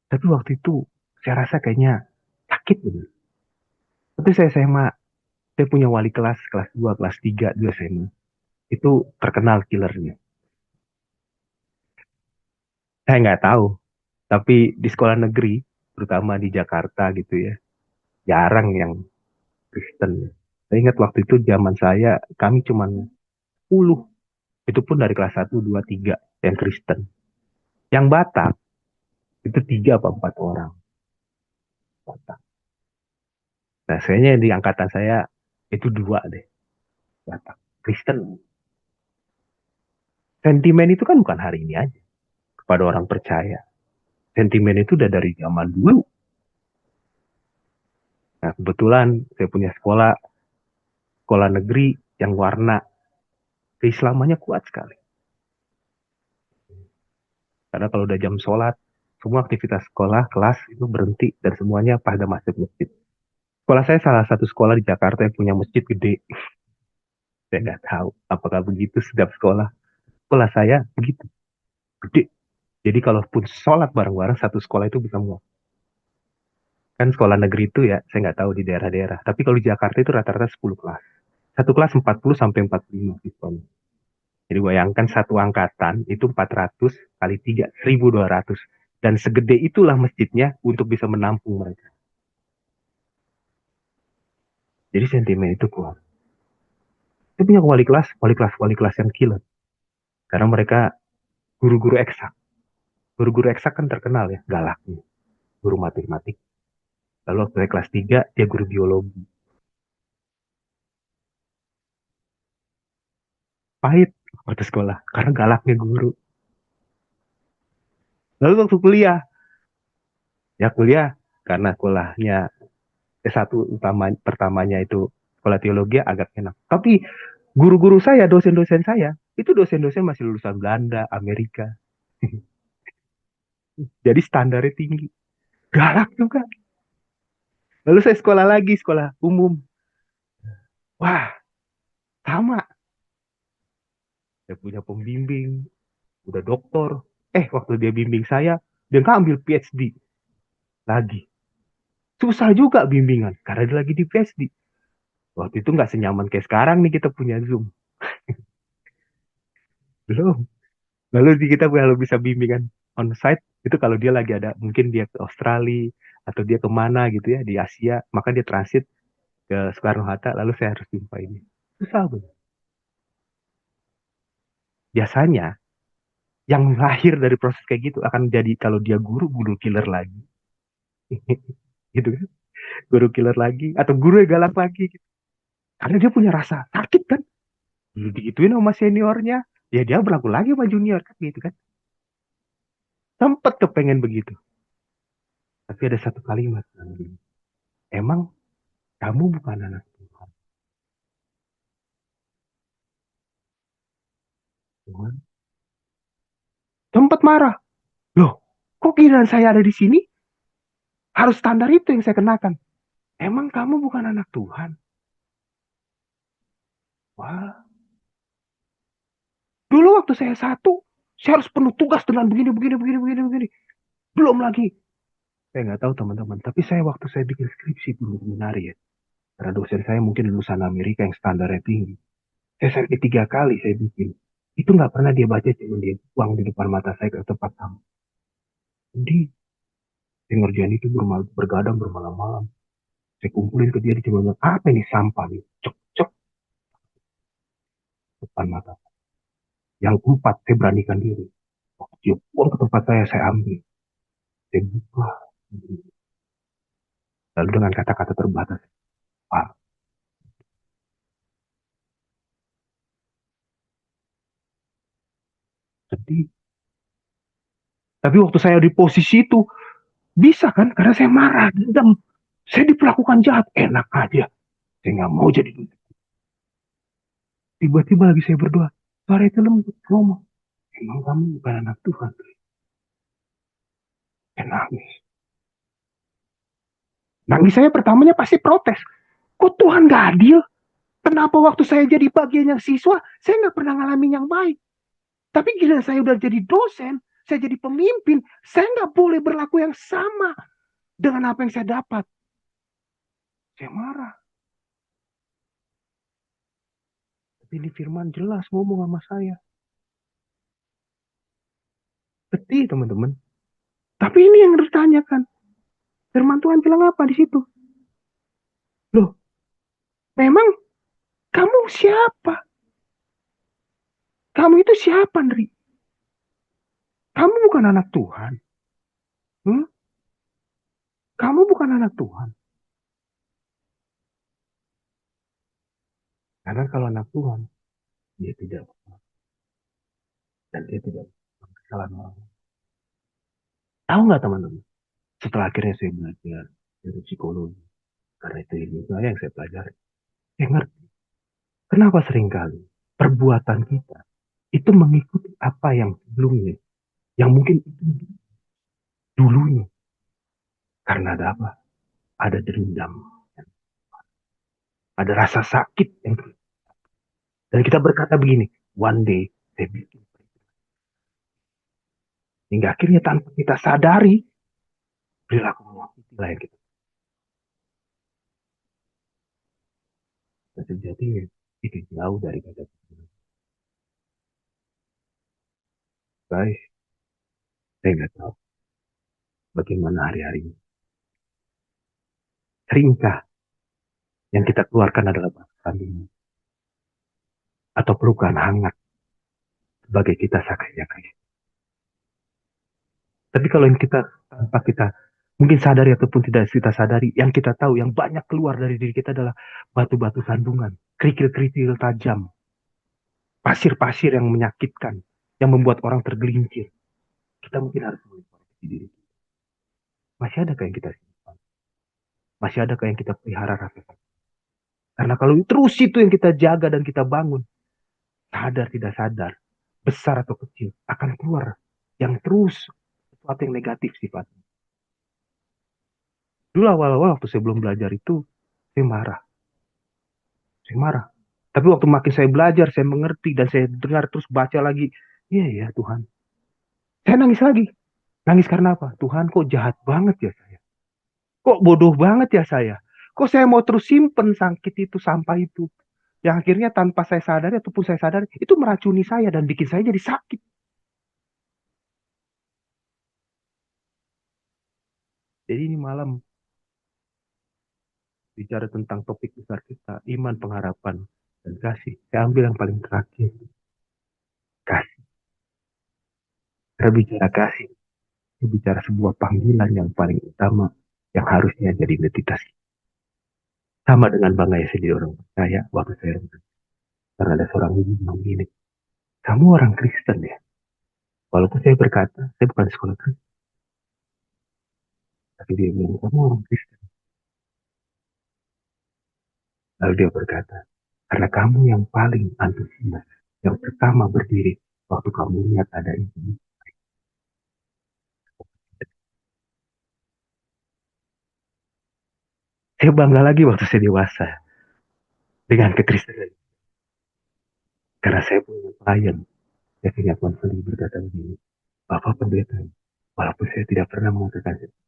Tapi waktu itu saya rasa kayaknya sakit bener. Tapi saya SMA, saya punya wali kelas, kelas 2 kelas 3 di SMA. Itu terkenal killernya. Saya nggak tahu, tapi di sekolah negeri, terutama di Jakarta gitu ya, jarang yang Kristen. Saya ingat waktu itu zaman saya, kami cuma 10. Itu pun dari kelas 1, 2, 3 yang Kristen. Yang Batak, itu 3 apa 4 orang Batak. Nah, sayanya di angkatan saya, itu 2 deh, Batak. Kristen. Sentimen itu kan bukan hari ini aja kepada orang percaya. Sentimen itu udah dari zaman dulu. Nah, kebetulan saya punya sekolah, sekolah negeri yang warna keislamannya kuat sekali. Karena kalau udah jam sholat, semua aktivitas sekolah, kelas itu berhenti dan semuanya pada masuk masjid. Sekolah saya salah satu sekolah di Jakarta yang punya masjid gede. Saya nggak tahu apakah begitu setiap sekolah. Sekolah saya begitu, gede. Jadi kalaupun sholat bareng-bareng satu sekolah itu bisa muat. Kan sekolah negeri itu ya, saya nggak tahu di daerah-daerah. Tapi kalau di Jakarta itu rata-rata 10 kelas. Satu kelas 40 sampai 45 siswanya. Jadi bayangkan satu angkatan itu 400 kali 3, 1.200. Dan segede itulah masjidnya untuk bisa menampung mereka. Jadi sentimen itu kuat. Saya punya wali kelas yang killer. Karena mereka guru-guru eksak. Guru-guru eksak kan terkenal ya, galaknya. Guru matematik. Lalu waktu saya kelas 3, dia guru biologi. Pahit waktu sekolah, karena galaknya guru. Lalu waktu kuliah, ya kuliah, karena sekolahnya S1 utama, pertamanya itu sekolah teologi agak enak. Tapi guru-guru saya, dosen-dosen saya, itu dosen-dosen masih lulusan Belanda, Amerika. Jadi standarnya tinggi. Galak juga. Lalu saya sekolah lagi, sekolah umum. Wah, sama. Saya punya pembimbing, udah doktor. Waktu dia bimbing saya, dia ngambil PhD lagi. Susah juga bimbingan, karena dia lagi di PhD. Waktu itu nggak senyaman kayak sekarang nih kita punya Zoom. Belum. Lalu kita kalau bisa bimbingan on-site, itu kalau dia lagi ada, mungkin dia ke Australia, atau dia kemana gitu ya, di Asia, maka dia transit ke Soekarno-Hatta, lalu saya harus jumpa ini. Susah, bro. Biasanya, yang lahir dari proses kayak gitu akan jadi kalau dia guru, guru killer lagi. Gitu kan. Guru killer lagi, atau guru yang galak lagi. Gitu. Karena dia punya rasa sakit kan. Dulu digituin sama seniornya, ya dia berlaku lagi sama junior kan gitu kan. Sempat kepengen begitu. Tapi ada satu kalimat. Emang kamu bukan anak Tuhan. Tuhan. Sempat marah. Loh, kok giliran saya ada di sini? Harus standar itu yang saya kenakan. Emang kamu bukan anak Tuhan? Wah, dulu waktu saya satu, saya harus penuh tugas dengan begini, begini, begini, begini, begini. Belum lagi. Saya nggak tahu teman-teman, tapi saya waktu saya bikin skripsi dulu seminari ya. Karena dosen saya mungkin lulusan Amerika yang standarnya tinggi. Saya sampai 3 kali saya bikin. Itu nggak pernah dia baca, cuma dia buang di depan mata saya ke tempat tamu. Jadi, saya ngerjain itu bergadang bermalam-malam. Saya kumpulin ke dia di cuma apa ini sampah nih. Cek, cek, depan mata. Yang keempat, saya beranikan diri. Waktu dia buang ke tempat saya ambil. Saya buka. Lalu dengan kata-kata terbatas, Pak, sedih. Tapi waktu saya di posisi itu, bisa kan? Karena saya marah, dendam. Saya diperlakukan jahat, enak aja. Saya nggak mau jadi. Tiba-tiba lagi saya berdoa, suara itu lembut, ngomong, emang kamu bukan anak Tuhan? Saya nangis. Nangis saya pertamanya pasti protes. Kok Tuhan gak adil? Kenapa waktu saya jadi bagian yang siswa, saya nggak pernah ngalamin yang baik? Tapi gila saya udah jadi dosen, saya jadi pemimpin, saya nggak boleh berlaku yang sama dengan apa yang saya dapat. Saya marah. Tapi ini firman jelas ngomong sama saya. Betul teman-teman. Tapi ini yang harus ditanyakan. Firman Tuhan bilang apa di situ? Loh, memang kamu siapa? Kamu itu siapa, Nri? Kamu bukan anak Tuhan. Hmm? Kamu bukan anak Tuhan. Karena kalau anak Tuhan, dia tidak dan dia tidak melakukan kesalahan orang. Tahu nggak teman-teman? Setelah akhirnya saya belajar dari psikologi, karena itu ilmu saya yang saya pelajari, saya ngerti kenapa seringkali perbuatan kita itu mengikuti apa yang sebelumnya, yang mungkin itu dulunya. Karena ada apa? Ada dendam, ada rasa sakit yang dan kita berkata begini, one day saya bikin. Hingga akhirnya tanpa kita sadari, perilaku menyakiti lah yang kita. Dan sejatinya itu jauh dari kata guys. Saya nggak tahu bagaimana hari-hari ini. Seringkah yang kita keluarkan adalah bahasa kandungan atau pelukan hangat sebagai kita saksinya Kristus. Tapi kalau yang kita tanpa kita mungkin sadari ataupun tidak kita sadari, yang kita tahu yang banyak keluar dari diri kita adalah batu-batu sandungan, kerikil-kerikil tajam, pasir-pasir yang menyakitkan, yang membuat orang tergelincir. Kita mungkin harus mengoreksi diri. Masih ada yang kita simpan? Masih ada yang kita pelihara rasa sakit? Karena kalau terus itu yang kita jaga dan kita bangun, sadar tidak sadar, besar atau kecil, akan keluar yang terus sesuatu yang negatif sifatnya. Dulu awal-awal waktu saya belum belajar itu, saya marah. Saya marah. Tapi waktu makin saya belajar, saya mengerti dan saya dengar terus baca lagi. Iya ya Tuhan. Saya nangis lagi. Nangis karena apa? Tuhan kok jahat banget ya saya. Kok bodoh banget ya saya. Kok saya mau terus simpen sakit itu, sampah itu. Yang akhirnya tanpa saya sadari ataupun saya sadari, itu meracuni saya dan bikin saya jadi sakit. Jadi ini malam bicara tentang topik besar kita, iman, pengharapan, dan kasih. Saya ambil yang paling terakhir, kasih. Saya bicara kasih, saya bicara sebuah panggilan yang paling utama, yang harusnya jadi identitas. Sama dengan Bang saya jadi orang percaya, waktu saya rendah. Karena ada seorang ibu bilang gini, kamu orang Kristen ya? Walaupun saya berkata, saya bukan sekolah Kristen. Tapi dia bilang, kamu orang Kristen. Lalu dia berkata, karena kamu yang paling antusias, yang pertama berdiri, waktu kamu lihat ada ini. Saya bangga lagi waktu saya dewasa dengan kekristenan. Karena saya punya klien, saya punya konseling berkata begini, Bapak pendeta, walaupun saya tidak pernah mengatakan itu.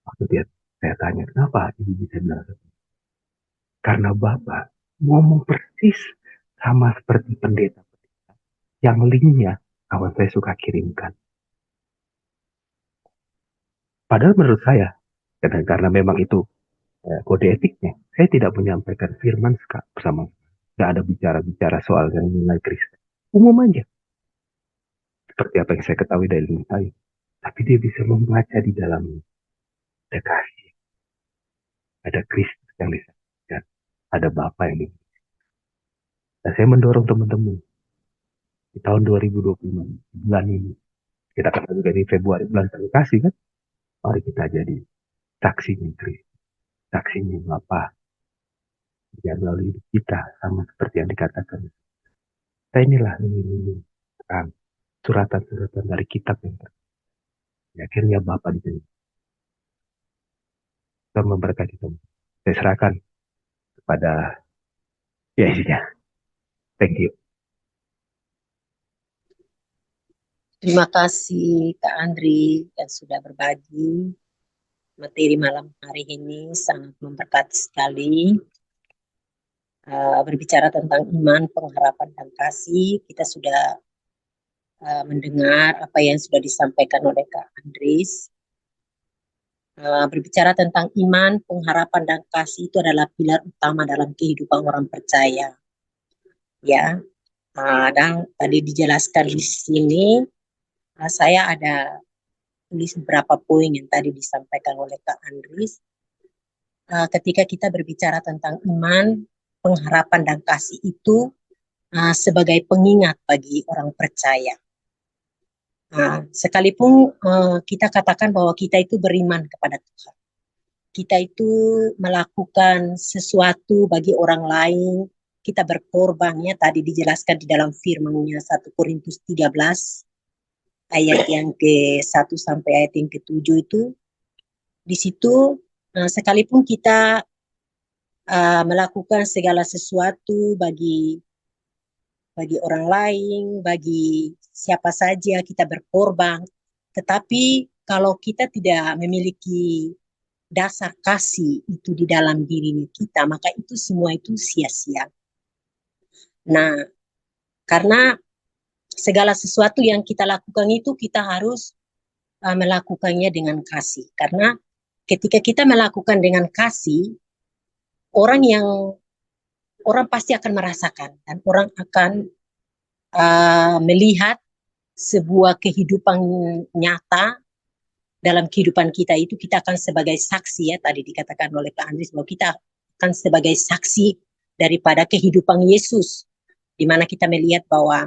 Waktu dia, saya tanya, kenapa ini bisa bilang seperti itu? Karena Bapak ngomong persis sama seperti pendeta yang linknya kawan saya suka kirimkan. Padahal menurut saya, karena memang itu kode etiknya, saya tidak menyampaikan firman bersama. Tidak ada bicara-bicara soal yang nilai Kristen. Umum aja. Seperti apa yang saya ketahui dari ilmu saya. Tapi dia bisa membaca di dalam ada kasih, ada Kristus yang disaksikan, ada Bapa yang Dan saya mendorong teman-teman di tahun 2025 bulan ini, kita kan juga di Februari bulan terima kasih kan, mari kita jadi saksi negeri, saksi apa yang melalui hidup kita sama seperti yang dikatakan. Kita inilah ini suratan-suratan dari kitab yang akhirnya Bapak di sini kita memberkati teman. Saya serahkan kepada ya isinya. Thank you. Terima kasih Kak Andri yang sudah berbagi. Materi malam hari ini sangat memberkati sekali. Berbicara tentang iman, pengharapan, dan kasih, kita sudah mendengar apa yang sudah disampaikan oleh Kak Andris. Berbicara tentang iman, pengharapan, dan kasih itu adalah pilar utama dalam kehidupan orang percaya. Ya, dan tadi dijelaskan di sini, saya ada tulis beberapa poin yang tadi disampaikan oleh Kak Andris. Ketika kita berbicara tentang iman, pengharapan, dan kasih itu sebagai pengingat bagi orang percaya. Sekalipun kita katakan bahwa kita itu beriman kepada Tuhan, kita itu melakukan sesuatu bagi orang lain, kita berkorban, ya tadi dijelaskan di dalam firman-Nya 1 Korintus 13 ayat yang ke-1 sampai ayat yang ke-7 itu, di situ sekalipun kita melakukan segala sesuatu bagi orang lain, bagi siapa saja kita berkorban, tetapi kalau kita tidak memiliki dasar kasih itu di dalam diri kita, maka itu semua itu sia-sia. Nah, karena segala sesuatu yang kita lakukan itu kita harus melakukannya dengan kasih. Karena ketika kita melakukan dengan kasih, orang pasti akan merasakan dan orang akan melihat sebuah kehidupan nyata dalam kehidupan kita itu. Kita akan sebagai saksi, ya tadi dikatakan oleh Kak Andris bahwa kita akan sebagai saksi daripada kehidupan Yesus, di mana kita melihat bahwa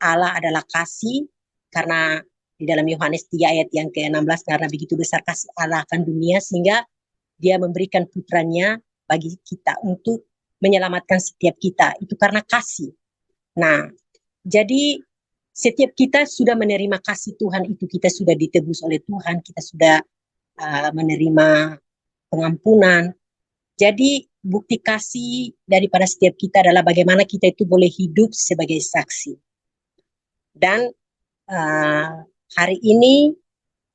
Allah adalah kasih, karena di dalam Yohanes 3 ayat yang ke-16, karena begitu besar kasih Allah akan dunia sehingga dia memberikan putranya bagi kita untuk menyelamatkan setiap kita, itu karena kasih. Nah, jadi setiap kita sudah menerima kasih Tuhan itu, kita sudah ditebus oleh Tuhan, kita sudah menerima pengampunan. Jadi bukti kasih daripada setiap kita adalah bagaimana kita itu boleh hidup sebagai saksi. Dan hari ini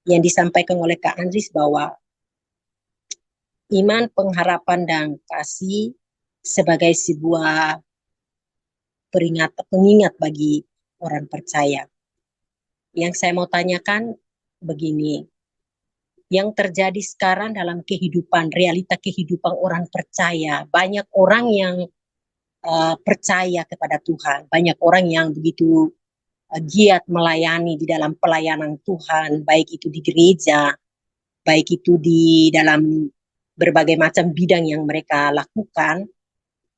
yang disampaikan oleh Kak Andris bahwa iman, pengharapan, dan kasih sebagai sebuah pengingat bagi orang percaya. Yang saya mau tanyakan begini, yang terjadi sekarang dalam kehidupan, realita kehidupan orang percaya, banyak orang yang percaya kepada Tuhan, banyak orang yang begitu giat melayani di dalam pelayanan Tuhan, baik itu di gereja, baik itu di dalam berbagai macam bidang yang mereka lakukan.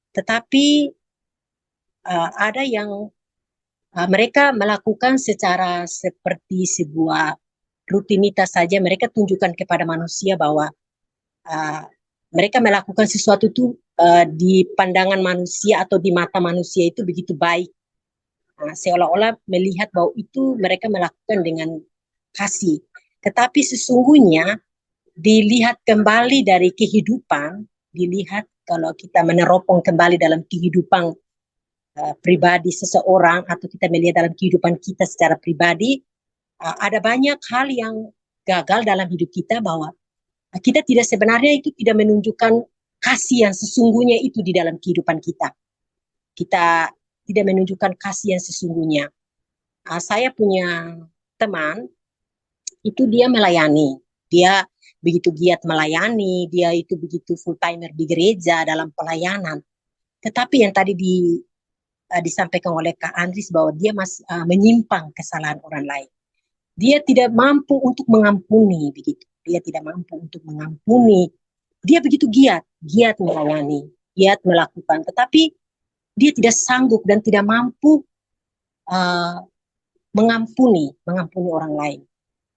Tetapi ada yang mereka melakukan secara seperti sebuah rutinitas saja. Mereka tunjukkan kepada manusia bahwa mereka melakukan sesuatu itu di pandangan manusia atau di mata manusia itu begitu baik. Seolah-olah melihat bahwa itu mereka melakukan dengan kasih. Tetapi sesungguhnya dilihat kembali dari kehidupan, dilihat kalau kita meneropong kembali dalam kehidupan pribadi seseorang, atau kita melihat dalam kehidupan kita secara pribadi, ada banyak hal yang gagal dalam hidup kita, bahwa kita tidak sebenarnya itu tidak menunjukkan kasih yang sesungguhnya itu di dalam kehidupan kita. Kita tidak menunjukkan kasih yang sesungguhnya. Saya punya teman, itu dia melayani. Dia begitu giat melayani, dia itu begitu full timer di gereja dalam pelayanan. Tetapi yang tadi disampaikan oleh Kak Andris bahwa dia masih menyimpang kesalahan orang lain. Dia tidak mampu untuk mengampuni, begitu. Dia tidak mampu untuk mengampuni. Dia begitu giat melayani, giat melakukan. Tetapi dia tidak sanggup dan tidak mampu uh, mengampuni orang lain.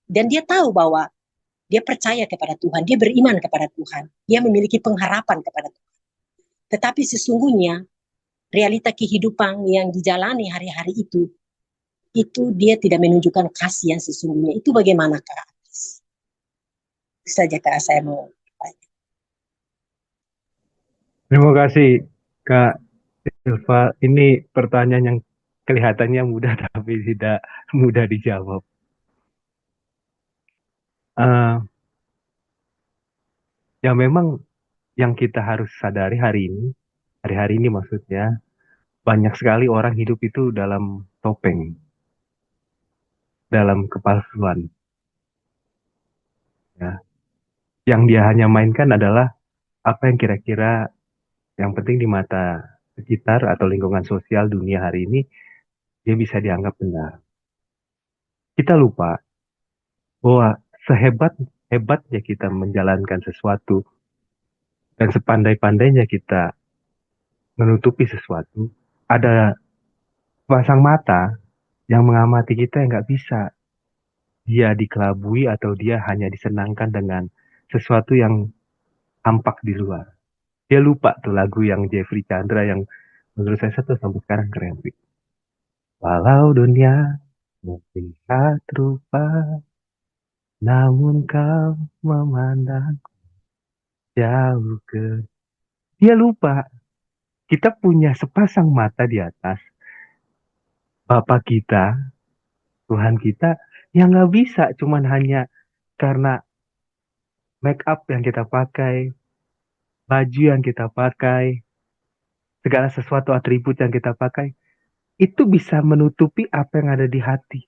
Dan dia tahu bahwa dia percaya kepada Tuhan, dia beriman kepada Tuhan, dia memiliki pengharapan kepada Tuhan. Tetapi sesungguhnya realita kehidupan yang dijalani hari-hari itu dia tidak menunjukkan kasih yang sesungguhnya. Itu bagaimana Kak? Itu saja Kak saya mau tanya. Terima kasih Kak Silva. Ini pertanyaan yang kelihatannya mudah tapi tidak mudah dijawab. Eh, ya memang yang kita harus sadari hari-hari ini maksudnya, banyak sekali orang hidup itu dalam topeng, dalam kepalsuan. Ya. Yang dia hanya mainkan adalah apa yang kira-kira yang penting di mata sekitar atau lingkungan sosial dunia hari ini, dia bisa dianggap benar. Kita lupa bahwa sehebat-hebatnya kita menjalankan sesuatu dan sepandai-pandainya kita menutupi sesuatu, ada pasang mata yang mengamati kita yang nggak bisa dia dikelabui atau dia hanya disenangkan dengan sesuatu yang tampak di luar. Dia lupa tuh lagu yang Jeffrey Chandra yang menurut saya satu sampai sekarang keren. Walau dunia melihat rupa, namun kau memandang jauh ke. Dia lupa kita punya sepasang mata di atas. Bapa kita, Tuhan kita, yang nggak bisa cuman hanya karena make up yang kita pakai, baju yang kita pakai, segala sesuatu atribut yang kita pakai, itu bisa menutupi apa yang ada di hati.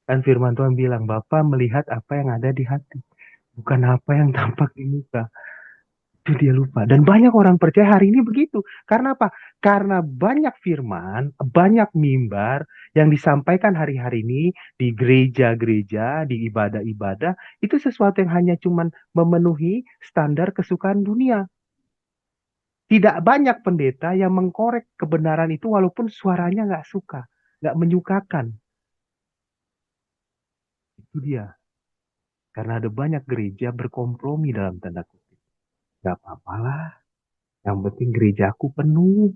Kan firman Tuhan bilang, Bapa melihat apa yang ada di hati, bukan apa yang tampak di muka. Itu dia lupa. Dan banyak orang percaya hari ini begitu. Karena apa? Karena banyak firman, banyak mimbar yang disampaikan hari-hari ini di gereja-gereja, di ibadah-ibadah, itu sesuatu yang hanya cuman memenuhi standar kesukaan dunia. Tidak banyak pendeta yang mengkorek kebenaran itu walaupun suaranya nggak suka, nggak menyukakan. Itu dia. Karena ada banyak gereja berkompromi dalam tanda kutip. Gak apa-apalah, yang penting gerejaku penuh.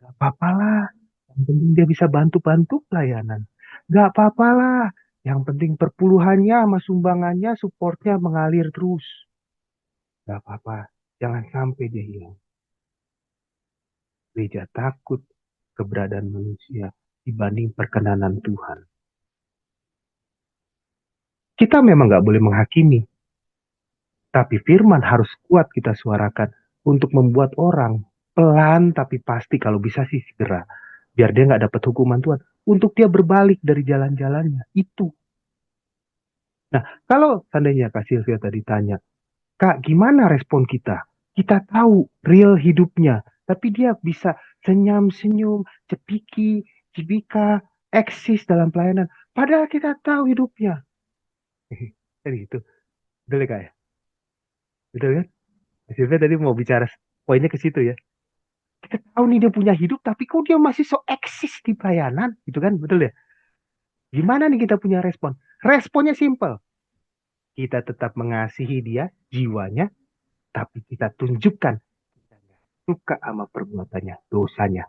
Gak apa-apalah, yang penting dia bisa bantu-bantu pelayanan. Gak apa-apalah, yang penting perpuluhannya sama sumbangannya, supportnya mengalir terus. Gak apa-apa, jangan sampai dia hilang. Gereja takut keberadaan manusia dibanding perkenanan Tuhan. Kita memang gak boleh menghakimi, tapi firman harus kuat kita suarakan untuk membuat orang pelan tapi pasti kalau bisa sih segera. Biar dia nggak dapat hukuman Tuhan. Untuk dia berbalik dari jalan-jalannya. Itu. Nah, kalau seandainya Kak Sylvia tadi tanya, Kak, gimana respon kita? Kita tahu real hidupnya. Tapi dia bisa senyum-senyum, cepiki, cibika, eksis dalam pelayanan. Padahal kita tahu hidupnya. Jadi itu. Betul ya, Kak ya? Betul kan? Sylvia tadi mau bicara poinnya ke situ ya. Kita tahu nih dia punya hidup, tapi kok dia masih so eksis di pelayanan, gitu kan? Betul ya? Gimana nih kita punya respon? Responnya simple. Kita tetap mengasihi dia, jiwanya, tapi kita tunjukkan kita nggak suka sama perbuatannya, dosanya.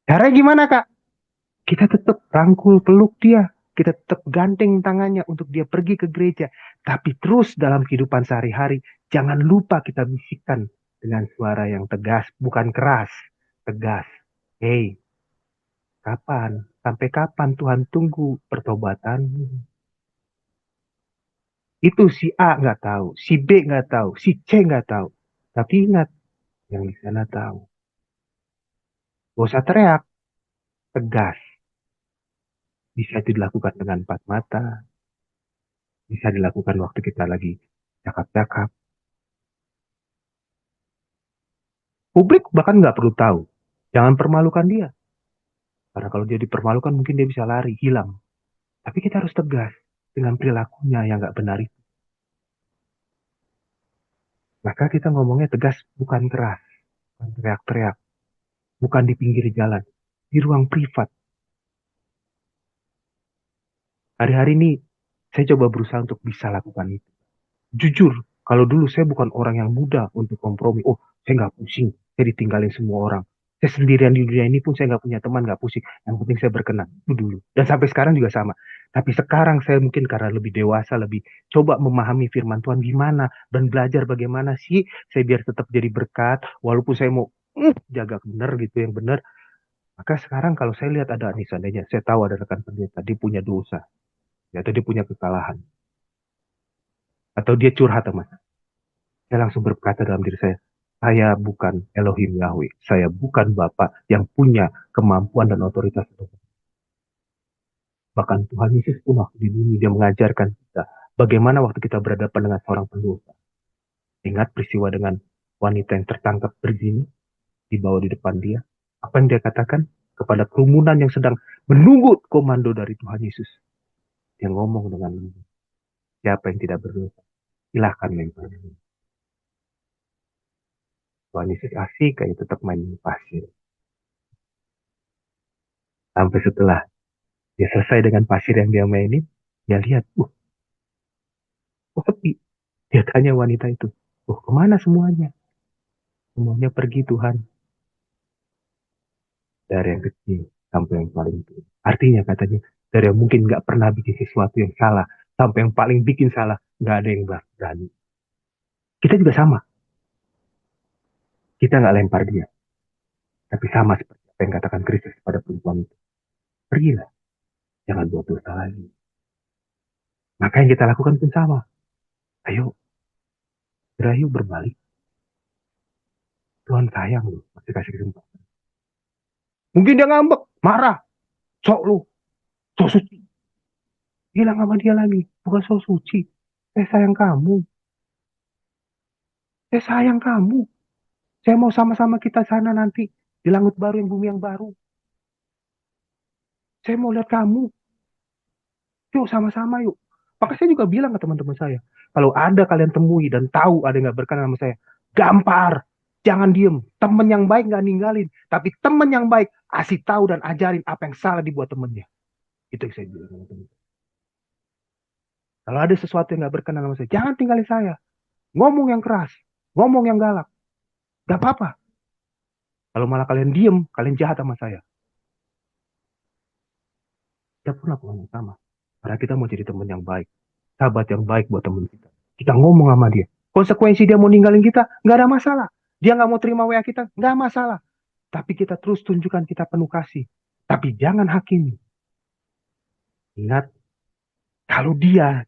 Caranya gimana, Kak? Kita tetap rangkul, peluk dia. Kita tetap gandeng tangannya untuk dia pergi ke gereja. Tapi terus dalam kehidupan sehari-hari, jangan lupa kita bisikkan dengan suara yang tegas, bukan keras, tegas. Hei, kapan? Sampai kapan Tuhan tunggu pertobatanmu? Itu si A nggak tahu, si B nggak tahu, si C nggak tahu. Tapi ingat, yang di sana tahu. Gak usah teriak, tegas. Bisa itu dilakukan dengan empat mata, bisa dilakukan waktu kita lagi cakap-cakap. Publik bahkan nggak perlu tahu. Jangan permalukan dia. Karena kalau dia dipermalukan mungkin dia bisa lari, hilang. Tapi kita harus tegas dengan perilakunya yang nggak benar itu. Maka kita ngomongnya tegas bukan keras. bukan teriak-teriak, bukan di pinggir jalan, di ruang privat. Hari-hari ini saya coba berusaha untuk bisa lakukan itu. Jujur, kalau dulu saya bukan orang yang mudah untuk kompromi. Oh, saya nggak pusing, saya ditinggalin semua orang. Saya sendirian di dunia ini pun saya nggak punya teman, nggak pusing. Yang penting saya berkenan. Itu dulu. Dan sampai sekarang juga sama. Tapi sekarang saya mungkin karena lebih dewasa, lebih coba memahami firman Tuhan gimana dan belajar bagaimana sih saya biar tetap jadi berkat, walaupun saya mau jaga benar gitu yang benar. Maka sekarang kalau saya lihat ada nih seandainya, saya tahu ada rekan pendeta, dia punya dosa, ya, atau dia punya kesalahan, atau dia curhat sama saya langsung berkata dalam diri saya bukan Elohim Yahweh, saya bukan Bapa yang punya kemampuan dan otoritas. Bahkan Tuhan Yesus pun waktu di dunia dia mengajarkan kita bagaimana waktu kita berhadapan dengan seorang pendosa. Ingat peristiwa dengan wanita yang tertangkap berzina dibawa di depan dia. Apa yang dia katakan kepada kerumunan yang sedang menunggu komando dari Tuhan Yesus? Dia ngomong dengan lembut, siapa yang tidak berdosa? Silahkan lempar. Tuhan Yesus asik kayak tetap main pasir. Sampai setelah dia selesai dengan pasir yang dia mainin, dia lihat, kok sepi. Dia tanya wanita itu, kemana semuanya? Semuanya pergi Tuhan. Dari yang kecil sampai yang paling tua. Artinya katanya, dari yang mungkin nggak pernah bikin sesuatu yang salah, sampai yang paling bikin salah, nggak ada yang berani. Kita juga sama. Kita nggak lempar dia. Tapi sama seperti apa yang katakan Kristus pada perempuan itu. Pergilah, jangan buat dosa lagi. Maka yang kita lakukan pun sama. Ayo, berayu berbalik. Tuhan sayang loh, masih kasih kesempatan. Mungkin dia ngambek, marah, sok lu, sok suci. Bilang sama dia lagi, bukan sok suci. Saya sayang kamu. Saya sayang kamu. Saya mau sama-sama kita sana nanti. Di langit baru yang bumi yang baru. Saya mau lihat kamu. Yuk sama-sama yuk. Maka saya juga bilang ke teman-teman saya. Kalau ada kalian temui dan tahu ada yang gak berkenan sama saya. Gampar. Jangan diem. Temen yang baik gak ninggalin. Tapi temen yang baik kasih tahu dan ajarin apa yang salah dibuat temennya. Itu yang saya bilang sama teman. Kalau ada sesuatu yang gak berkenan sama saya. Jangan tinggalin saya. Ngomong yang keras. Ngomong yang galak. Gak apa-apa. Kalau malah kalian diem. Kalian jahat sama saya. Kita pun lakukan yang sama. Karena kita mau jadi teman yang baik. Sahabat yang baik buat teman kita. Kita ngomong sama dia. Konsekuensi dia mau ninggalin kita, nggak ada masalah. Dia nggak mau terima WA kita, nggak masalah. Tapi kita terus tunjukkan kita penuh kasih. Tapi jangan hakimi. Ingat, kalau dia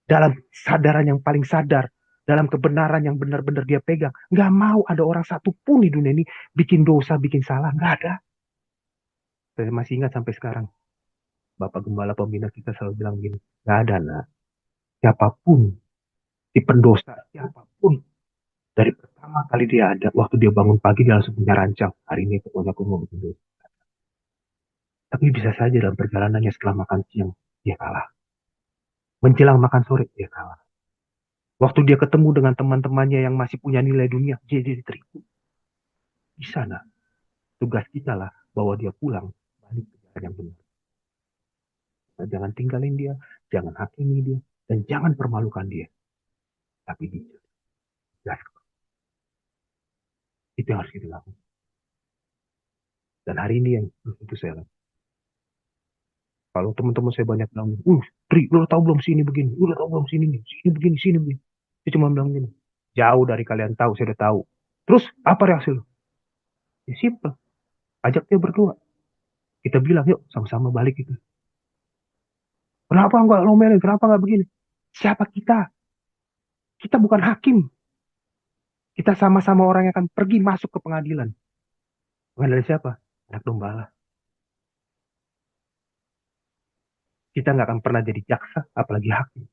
dalam sadaran yang paling sadar, dalam kebenaran yang benar-benar dia pegang, nggak mau ada orang satupun di dunia ini bikin dosa, bikin salah, nggak ada. Saya masih ingat sampai sekarang. Bapak Gembala Pembina kita selalu bilang gini, nggak ada nak. Siapapun, si pendosa, siapapun dari pertama kali dia ada, waktu dia bangun pagi dia langsung punya rancang. Hari ini pokoknya aku mau bikin dosa. Tapi bisa saja dalam perjalanannya setelah makan siang, dia kalah. Menjelang makan sore, dia kalah. Waktu dia ketemu dengan teman-temannya yang masih punya nilai dunia, dia jadi terigu. Di sana, tugas kita lah bawa dia pulang, balik ke jalan yang benar. Nah, jangan tinggalin dia, jangan hakimi dia, dan jangan permalukan dia. Tapi dia, itu yang harus kita lakukan. Dan hari ini yang itu saya lakukan. Kalau teman-teman saya banyak bilang, Tri, lu tahu belum sini begini, lu tahu belum sini nih, sini begini, sini begini. Dia cuma bilang gini, jauh dari kalian tahu, saya udah tahu. Terus apa reaksi lu? Ya simple, ajak dia berdua. Kita bilang, yuk sama-sama balik itu. Kenapa enggak ngomelin, kenapa enggak begini? Siapa kita? Kita bukan hakim. Kita sama-sama orang yang akan pergi masuk ke pengadilan. Pengadilan siapa? Anak domba lah. Kita nggak akan pernah jadi jaksa, apalagi hakim.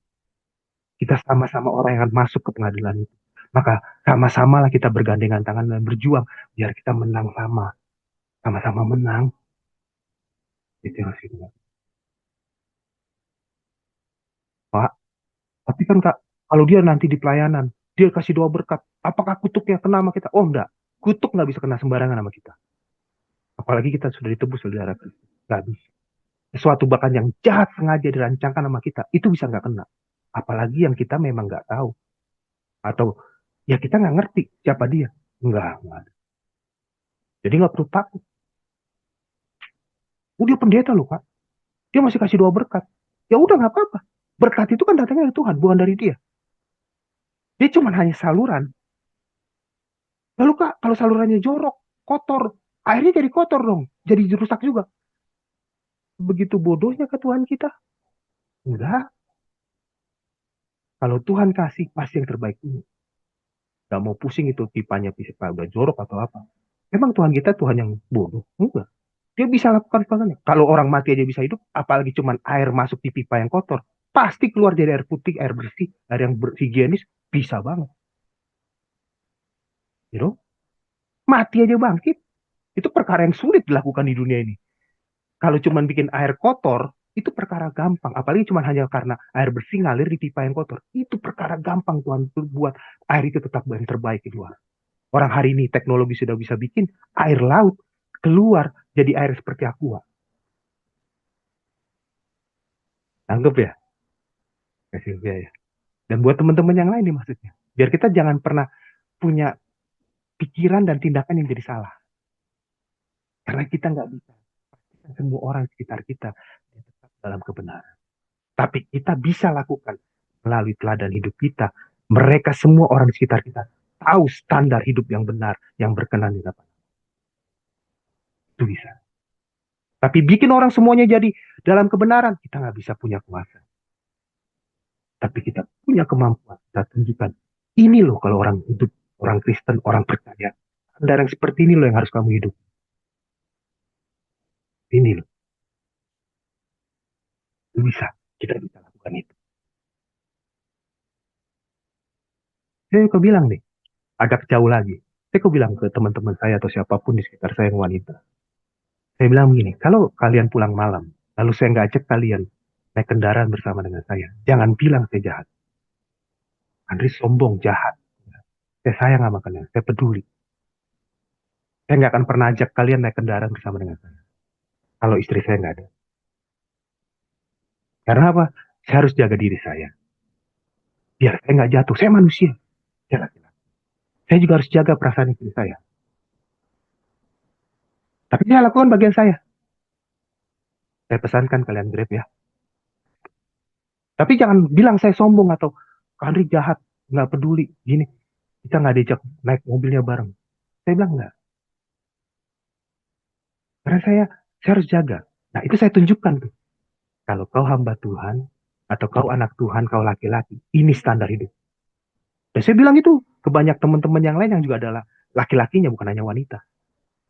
Kita sama-sama orang yang akan masuk ke pengadilan itu. Maka sama-samalah kita bergandengan tangan dan berjuang biar kita menang sama. Sama-sama menang. Itu yang harus kita lakukan. Pak, tapi kan Kak, kalau dia nanti di pelayanan, dia kasih doa berkat, apakah kutuknya kena sama kita? Oh enggak. Kutuk nggak bisa kena sembarangan sama kita. Apalagi kita sudah ditebus oleh darah Kristus. Nggak bisa. Sesuatu bahkan yang jahat sengaja dirancangkan sama kita, itu bisa nggak kena. Apalagi yang kita memang nggak tahu. Atau ya kita nggak ngerti siapa dia. Nggak ada. Jadi nggak perlu takut. Oh, dia pendeta loh, Kak. Dia masih kasih doa berkat. Ya udah nggak apa-apa. Berkat itu kan datangnya dari Tuhan, bukan dari dia. Dia cuma hanya saluran. Lalu Kak, kalau salurannya jorok, kotor, airnya jadi kotor dong. Jadi rusak juga. Begitu bodohnya ke Tuhan kita. Enggak. Kalau Tuhan kasih, pasti yang terbaik ini. Gak mau pusing itu pipanya pipa udah jorok atau apa. Memang Tuhan kita Tuhan yang bodoh. Enggak. Dia bisa lakukan segalanya. Kalau orang mati aja bisa hidup, apalagi cuma air masuk di pipa yang kotor. Pasti keluar jadi air putih, air bersih, air yang higienis. Bisa banget. You know? Mati aja bangkit. Itu perkara yang sulit dilakukan di dunia ini. Kalau cuma bikin air kotor, itu perkara gampang. Apalagi cuma hanya karena air bersih ngalir di pipa yang kotor. Itu perkara gampang Tuhan buat air itu tetap yang terbaik di luar. Orang hari ini teknologi sudah bisa bikin air laut keluar jadi air seperti aqua. Anggap ya, kasih ya. Dan buat teman-teman yang lain nih maksudnya. Biar kita jangan pernah punya pikiran dan tindakan yang jadi salah. Karena kita nggak bisa pastikan semua orang di sekitar kita tetap dalam kebenaran. Tapi kita bisa lakukan melalui teladan hidup kita. Mereka semua orang di sekitar kita tahu standar hidup yang benar, yang berkenan di hadapan. Itu bisa. Tapi bikin orang semuanya jadi dalam kebenaran, kita nggak bisa punya kuasa. Tapi kita punya kemampuan. Kita tunjukkan. Ini loh kalau orang hidup, orang Kristen, orang percaya. Standar yang seperti ini loh yang harus kamu hidup. Ini loh. Itu bisa. Kita bisa lakukan itu. Saya kok bilang nih, agak jauh lagi. Saya kok bilang ke teman-teman saya atau siapapun di sekitar saya yang wanita. Saya bilang begini, kalau kalian pulang malam, lalu saya nggak ajak kalian naik kendaraan bersama dengan saya, jangan bilang saya jahat. Andri sombong, jahat. Saya sayang sama kalian, saya peduli. Saya nggak akan pernah ajak kalian naik kendaraan bersama dengan saya. Kalau istri saya nggak ada. Karena apa? Saya harus jaga diri saya. Biar saya nggak jatuh. Saya manusia. Saya laki-laki. Saya juga harus jaga perasaan istri saya. Tapi saya lakukan bagian saya. Saya pesankan kalian Grab ya. Tapi jangan bilang saya sombong atau Andri jahat, nggak peduli. Gini, kita nggak diajak naik mobilnya bareng. Saya bilang nggak. Karena saya harus jaga. Nah itu saya tunjukkan tuh. Kalau kau hamba Tuhan, atau kau anak Tuhan, kau laki-laki, ini standar hidup. Dan saya bilang itu ke banyak teman-teman yang lain yang juga adalah laki-lakinya, bukan hanya wanita.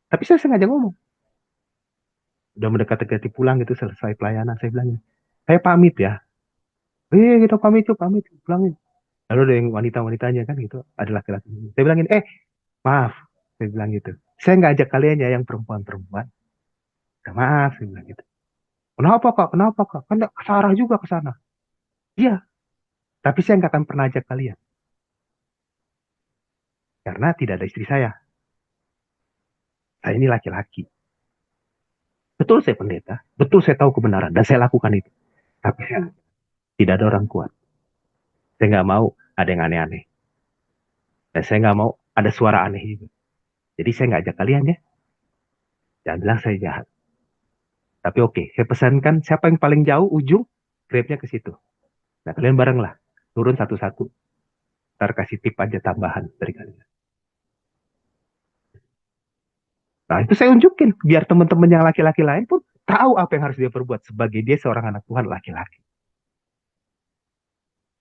Tapi saya sengaja ngomong. Udah mendekati pulang gitu, selesai pelayanan. Saya bilang, saya pamit ya. Kita pamit yuk, pamit. Pulang yuk. Lalu ada yang wanita-wanitanya kan gitu, ada laki-laki. Saya bilangin, maaf. Saya bilang gitu. Saya nggak ajak kalian ya yang perempuan-perempuan. Maaf, saya bilang gitu. Kenapa kak? Kenapa kak? Kan Sarah juga ke sana. Iya, tapi saya nggak akan pernah ajak kalian. Karena tidak ada istri saya. Saya ini laki-laki. Betul saya pendeta. Betul saya tahu kebenaran. Dan saya lakukan itu. Tapi saya tidak ada orang kuat. Saya nggak mau ada yang aneh-aneh. Dan saya nggak mau ada suara aneh juga. Jadi saya nggak ajak kalian ya. Jangan bilang saya jahat. Tapi oke, saya pesankan siapa yang paling jauh ujung, grabnya ke situ. Nah kalian bareng lah. Turun satu-satu. Ntar kasih tip aja tambahan dari kalian. Nah itu saya unjukin. Biar teman-teman yang laki-laki lain pun tahu apa yang harus dia perbuat. Sebagai dia seorang anak Tuhan laki-laki.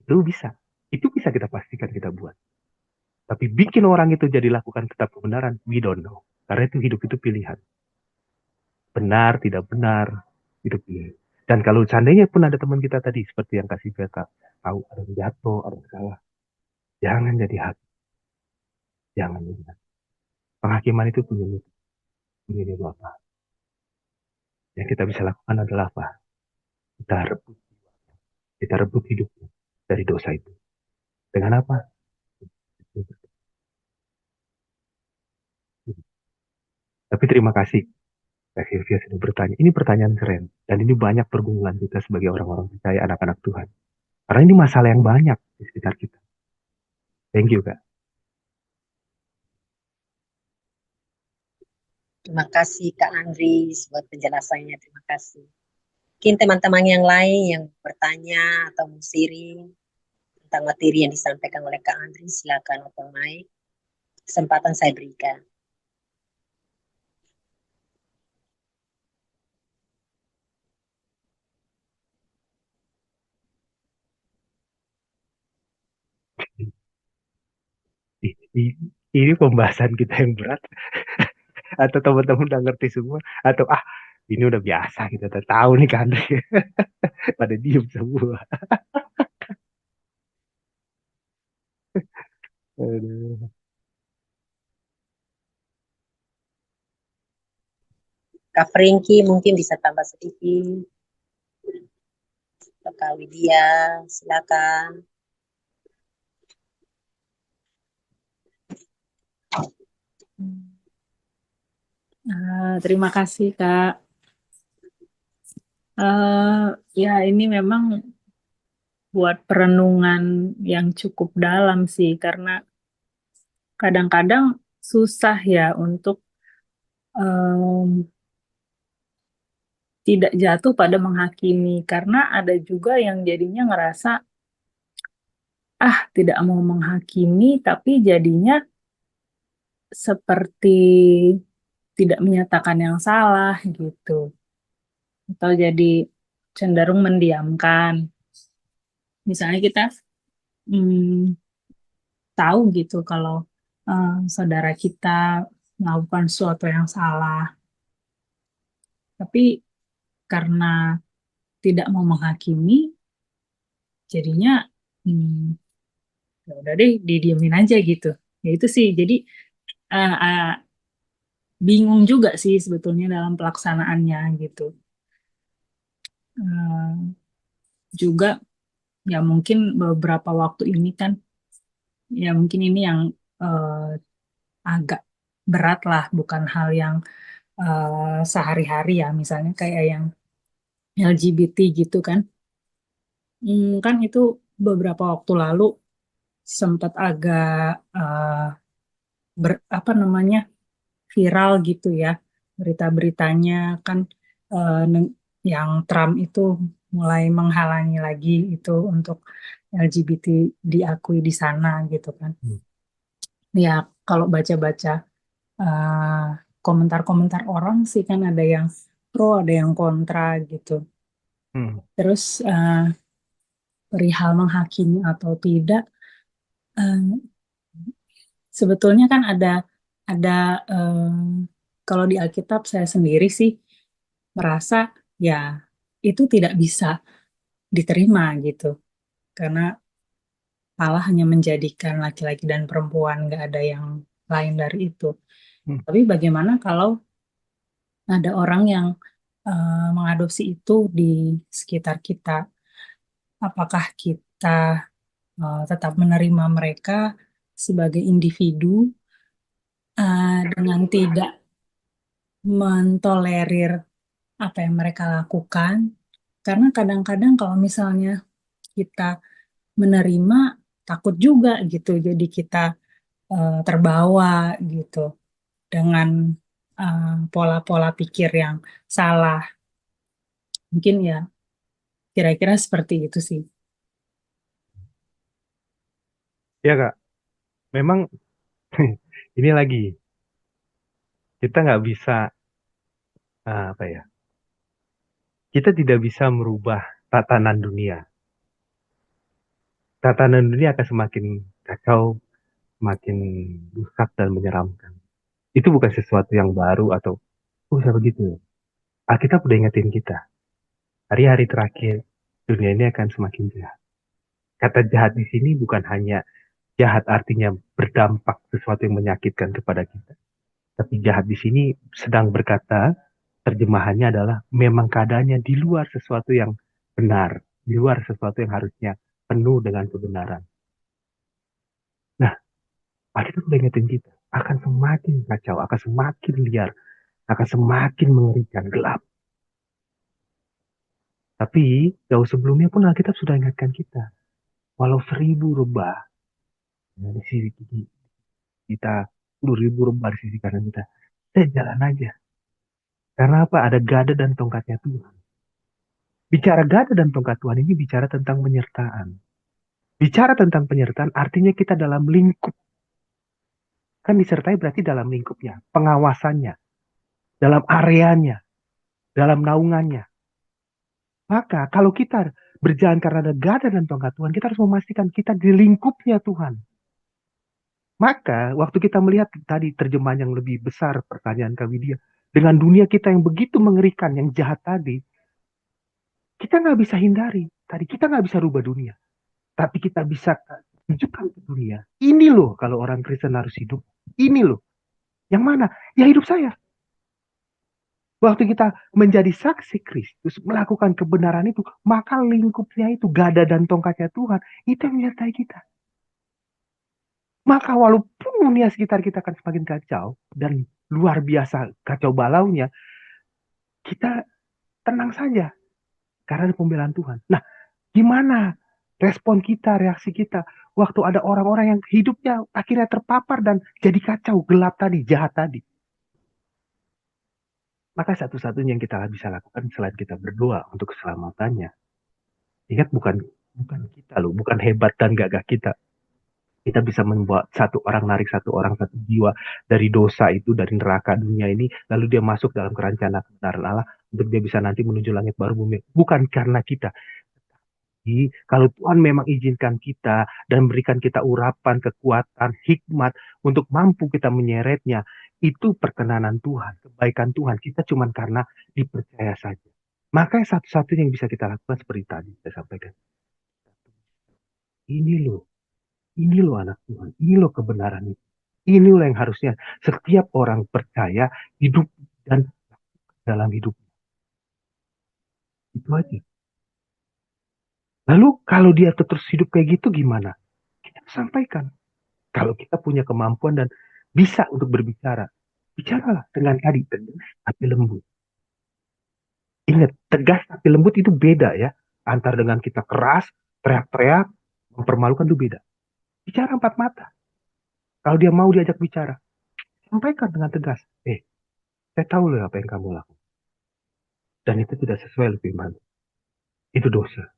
Itu bisa. Itu bisa kita pastikan kita buat. Tapi bikin orang itu jadi lakukan tetap kebenaran, we don't know. Karena itu hidup itu pilihan. Benar, tidak benar, hidup pilihan. Dan kalau seandainya pun ada teman kita tadi, seperti yang kasih beta, tahu ada yang jatuh, ada yang salah. Jangan jadi hakim. Jangan jadi hakim. Penghakiman itu punya mutu. Punya dia apa? Yang kita bisa lakukan adalah apa? Kita rebut. Kita rebut hidupnya dari dosa itu. Dengan apa? Tapi terima kasih, Kak Sylvia sudah bertanya. Ini pertanyaan keren. Dan ini banyak pergumulan kita sebagai orang-orang percaya, anak-anak Tuhan. Karena ini masalah yang banyak di sekitar kita. Thank you, Kak. Terima kasih Kak Andris buat penjelasannya. Terima kasih. Mungkin teman-teman yang lain yang bertanya atau mau sharing tentang materi yang disampaikan oleh Kak Andris, silakan open mic. Kesempatan saya berikan. Ini, ini pembahasan kita yang berat. Atau teman-teman udah ngerti semua. Atau ini udah biasa, kita udah tahu nih kan. Pada diem semua. Aduh. Kak Franky mungkin bisa tambah sedikit. Kak Widya, silakan. Terima kasih Kak. Ya ini memang buat perenungan yang cukup dalam sih, karena kadang-kadang susah ya untuk em, tidak jatuh pada menghakimi, karena ada juga yang jadinya ngerasa tidak mau menghakimi, tapi jadinya seperti tidak menyatakan yang salah gitu, atau jadi cenderung mendiamkan. Misalnya kita hmm, tahu gitu kalau saudara kita melakukan sesuatu yang salah, tapi karena tidak mau menghakimi, jadinya hmm, ya udah deh didiemin aja gitu. Ya itu sih, jadi eh, eh, bingung juga sih sebetulnya dalam pelaksanaannya gitu. Eh, Juga ya mungkin beberapa waktu ini kan, ya mungkin ini yang eh, agak berat lah, bukan hal yang sehari-hari ya, misalnya kayak yang LGBT gitu kan. Kan itu beberapa waktu lalu sempat agak eh, apa namanya, viral gitu ya, berita-beritanya kan, yang Trump itu mulai menghalangi lagi itu untuk LGBT diakui di sana gitu kan. Ya kalau baca-baca eh, komentar-komentar orang sih kan, ada yang pro ada yang kontra gitu. Hmm. Terus perihal menghakimi atau tidak, eh, sebetulnya kan ada kalau di Alkitab saya sendiri sih merasa ya itu tidak bisa diterima gitu, karena Allah hanya menjadikan laki-laki dan perempuan, nggak ada yang lain dari itu. Hmm. Tapi bagaimana kalau ada orang yang mengadopsi itu di sekitar kita? Apakah kita tetap menerima mereka sebagai individu, dengan tidak mentolerir apa yang mereka lakukan? Karena kadang-kadang kalau misalnya kita menerima, takut juga gitu, jadi kita terbawa gitu dengan pola-pola pikir yang salah. Mungkin ya kira-kira seperti itu sih. Ya, Kak. Memang ini lagi. Kita nggak bisa, apa ya, kita tidak bisa merubah tatanan dunia. Tatanan dunia akan semakin kacau, semakin rusak dan menyeramkan. Itu bukan sesuatu yang baru atau, bisa begitu ya. Alkitab udah ingetin kita, hari-hari terakhir dunia ini akan semakin jahat. Kata jahat di sini bukan hanya jahat artinya berdampak sesuatu yang menyakitkan kepada kita. Tapi jahat di sini sedang berkata, terjemahannya adalah memang keadaannya di luar sesuatu yang benar, di luar sesuatu yang harusnya penuh dengan kebenaran. Nah, Alkitab udah ingetin kita, akan semakin kacau, akan semakin liar, akan semakin mengerikan, gelap. Tapi jauh sebelumnya pun Alkitab sudah ingatkan kita, walau 1000 rubah di sisi kita, 10.000 rubah di sisi kanan kita jalan aja. Karena apa? Ada gada dan tongkatnya Tuhan. Bicara gada dan tongkat Tuhan ini bicara tentang penyertaan. Bicara tentang penyertaan artinya kita dalam lingkup. Kan disertai berarti dalam lingkupnya, pengawasannya, dalam areanya, dalam naungannya. Maka kalau kita berjalan karena ada gada dan tongkat Tuhan, kita harus memastikan kita di lingkupnya Tuhan. Maka waktu kita melihat tadi terjemahan yang lebih besar pertanyaan kami dia, dengan dunia kita yang begitu mengerikan, yang jahat tadi, kita nggak bisa hindari. Tadi kita nggak bisa rubah dunia. Tapi kita bisa tunjukkan ke dunia. Ini loh kalau orang Kristen harus hidup. Ini loh. Yang mana? Ya hidup saya. Waktu kita menjadi saksi Kristus, melakukan kebenaran itu, maka lingkupnya itu, gada dan tongkatnya Tuhan, itu yang menyertai kita. Maka walaupun dunia sekitar kita akan semakin kacau, dan luar biasa kacau balaunya, kita tenang saja, karena ada pembelaan Tuhan. Nah, gimana respon kita, reaksi kita, waktu ada orang-orang yang hidupnya akhirnya terpapar dan jadi kacau, gelap tadi, jahat tadi. Maka satu-satunya yang kita bisa lakukan selain kita berdoa untuk keselamatannya. Ingat bukan kita loh, bukan hebat dan gagah kita. Kita bisa membuat satu orang, narik satu orang, satu jiwa dari dosa itu, dari neraka dunia ini, lalu dia masuk dalam kerancangan kebenaran Allah untuk dia bisa nanti menuju langit baru bumi. Bukan karena kita. Jadi, kalau Tuhan memang izinkan kita dan berikan kita urapan, kekuatan, hikmat untuk mampu kita menyeretnya, itu perkenanan Tuhan, kebaikan Tuhan. Kita cuma karena dipercaya saja. Maka satu-satunya yang bisa kita lakukan seperti tadi saya sampaikan. Ini loh anak Tuhan, ini loh kebenaran itu. Ini loh yang harusnya setiap orang percaya hidup dan dalam hidup. Itu aja. Lalu kalau dia terus hidup kayak gitu gimana? Kita sampaikan. Kalau kita punya kemampuan dan bisa untuk berbicara, bicaralah dengan tadi tegas tapi lembut. Ingat, tegas tapi lembut itu beda ya. Antar dengan kita keras, teriak-teriak, mempermalukan itu beda. Bicara empat mata. Kalau dia mau diajak bicara, sampaikan dengan tegas. Saya tahu loh apa yang kamu lakukan. Dan itu tidak sesuai dengan firman. Itu dosa.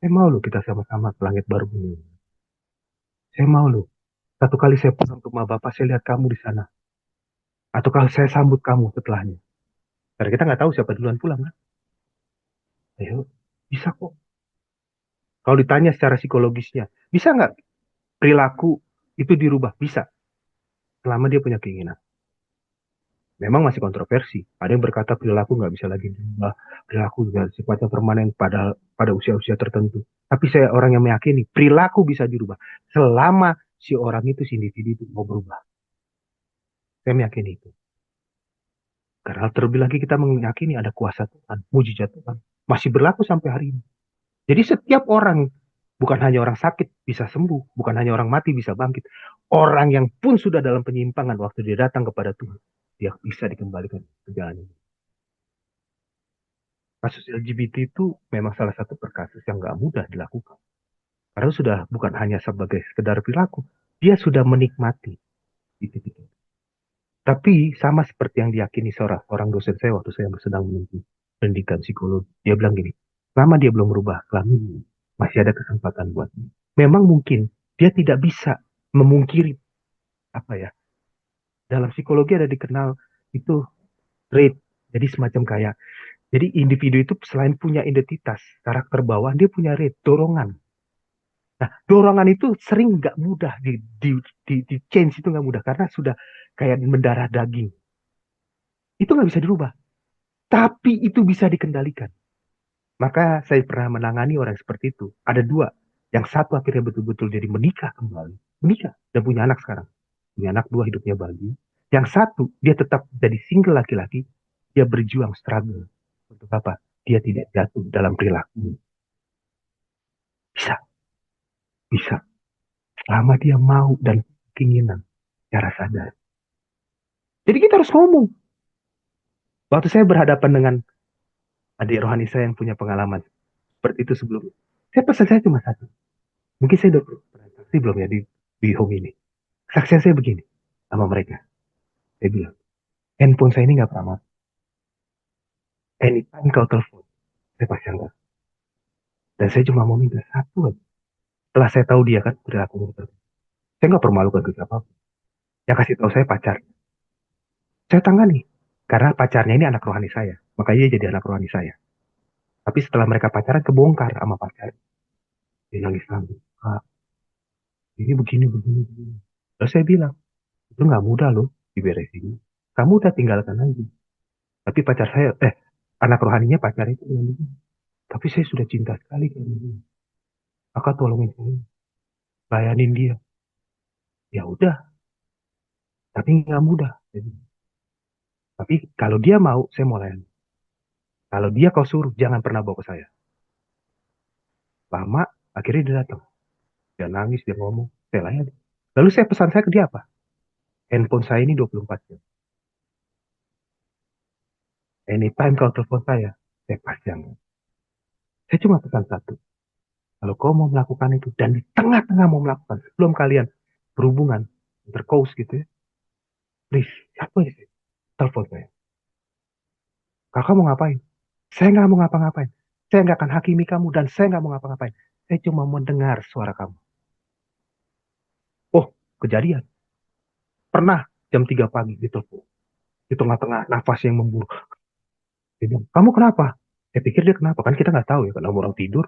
Saya mau loh kita sama-sama ke langit baru ini. Saya mau loh. Satu kali saya pulang ke rumah Bapak, saya lihat kamu di sana. Atau kalau saya sambut kamu setelahnya. Karena kita nggak tahu siapa duluan pulang kan. Ayo, bisa kok. Kalau ditanya secara psikologisnya, bisa nggak perilaku itu dirubah? Bisa. Selama dia punya keinginan. Memang masih kontroversi. Ada yang berkata perilaku nggak bisa lagi dirubah. Perilaku juga sifatnya permanen pada usia-usia tertentu. Tapi saya orang yang meyakini perilaku bisa dirubah. Selama si orang itu, si individu itu mau berubah. Saya meyakini itu. Karena terlebih lagi kita meyakini ada kuasa Tuhan, mujizat Tuhan. Masih berlaku sampai hari ini. Jadi setiap orang, bukan hanya orang sakit bisa sembuh, bukan hanya orang mati bisa bangkit. Orang yang pun sudah dalam penyimpangan waktu dia datang kepada Tuhan, dia bisa dikembalikan ke jalan ini. Kasus LGBT itu memang salah satu kasus yang gak mudah dilakukan. Karena sudah bukan hanya sebagai sekedar perilaku, dia sudah menikmati. Tapi sama seperti yang diyakini seorang dosen saya waktu saya sedang menempuh pendidikan psikologi. Dia bilang gini, selama dia belum merubah kelaminnya, masih ada kesempatan buat dia. Memang mungkin dia tidak bisa memungkiri apa ya. Dalam psikologi ada dikenal itu trait. Jadi semacam kayak, jadi individu itu selain punya identitas, karakter bawah, dia punya trait, dorongan. Nah, dorongan itu sering nggak mudah di change, itu nggak mudah karena sudah kayak mendarah daging. Itu nggak bisa dirubah. Tapi itu bisa dikendalikan. Maka saya pernah menangani orang seperti itu. Ada dua. Yang satu akhirnya betul-betul jadi menikah kembali. Menikah dan punya anak sekarang. Punya anak dua, hidupnya bahagia. Yang satu, dia tetap jadi single laki-laki. Dia berjuang, struggle. Untuk apa? Dia tidak jatuh dalam perilaku. Bisa. Bisa. Selama dia mau dan keinginan. Secara sadar. Jadi kita harus ngomong. Waktu saya berhadapan dengan adik rohani saya yang punya pengalaman seperti itu sebelumnya, pesan saya cuma satu. Mungkin saya udah pernah saksi belum ya di home ini. Saksian saya begini sama mereka. Saya bilang, handphone saya ini nggak pernah mati. Anytime kau telepon, saya pasti angkat. Dan saya cuma mau minta satu aja. Setelah saya tahu dia kan perilaku seperti itu, saya nggak permalukan ke siapa. Yang kasih tahu saya pacar. Saya tangani. Karena pacarnya ini anak rohani saya. Makanya dia jadi anak rohani saya. Tapi setelah mereka pacaran, kebongkar sama pacar. Dia nangis-nangis. Kak, ini begini, begini, begini. Terus saya bilang, itu nggak mudah loh diberesin. Kamu udah tinggalkan aja. Tapi pacar saya, anak rohaninya pacar itu bilang begini. Tapi saya sudah cinta sekali kayak begini. Kakak tolongin saya. Layanin dia. Ya udah, tapi nggak mudah. Tapi kalau dia mau, saya mau layani. Kalau dia kau suruh, jangan pernah bawa ke saya. Lama, akhirnya dia datang. Dia nangis, dia ngomong, saya layani. Lalu saya pesan saya ke dia apa? Handphone saya ini 24 jam. Anytime kau telepon saya pasti angkat. Saya cuma pesan satu. Kalau kau mau melakukan itu, dan di tengah-tengah mau melakukan, sebelum kalian berhubungan, intercourse gitu ya, please, siapa aja sih? Telepon saya. Kakak mau ngapain? Saya nggak mau ngapa-ngapain. Saya nggak akan hakimi kamu, dan saya nggak mau ngapa-ngapain. Saya cuma mau dengar suara kamu. Oh, kejadian. Pernah jam 3 pagi ditelepon. Di tengah-tengah nafas yang memburu. Dia bilang, kamu kenapa? Saya pikir dia kenapa. Kan kita nggak tahu ya, karena orang tidur.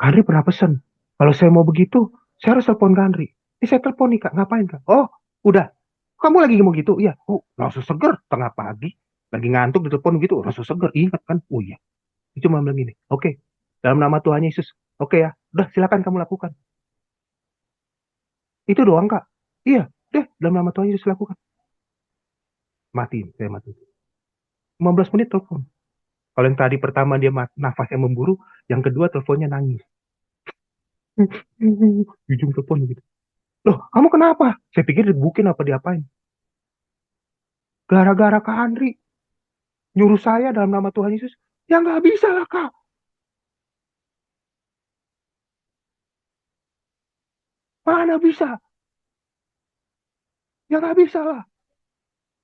Kandri pernah pesen. Kalau saya mau begitu, saya harus telepon Kandri. Ini saya telepon nih kak, ngapain kak? Oh, udah. Kamu lagi mau gitu? Iya. Oh, langsung seger. Tengah pagi. Lagi ngantuk ditelepon gitu. Langsung seger. Ingat kan? Oh iya. Dia cuma bilang gini. Oke. Dalam nama Tuhan Yesus. Oke ya. Udah silakan kamu lakukan. Itu doang kak. Iya. Deh. Dalam nama Tuhan Yesus lakukan. Matiin. Saya matiin. 15 menit telepon. Kalau yang tadi pertama dia nafasnya memburu. Yang kedua teleponnya nangis. Ujung telepon gitu. Loh, kamu kenapa? Saya pikir dibukin apa diapain. Gara-gara Kak Andri nyuruh saya dalam nama Tuhan Yesus. Ya nggak bisa lah Kak. Mana bisa? Ya nggak bisa lah.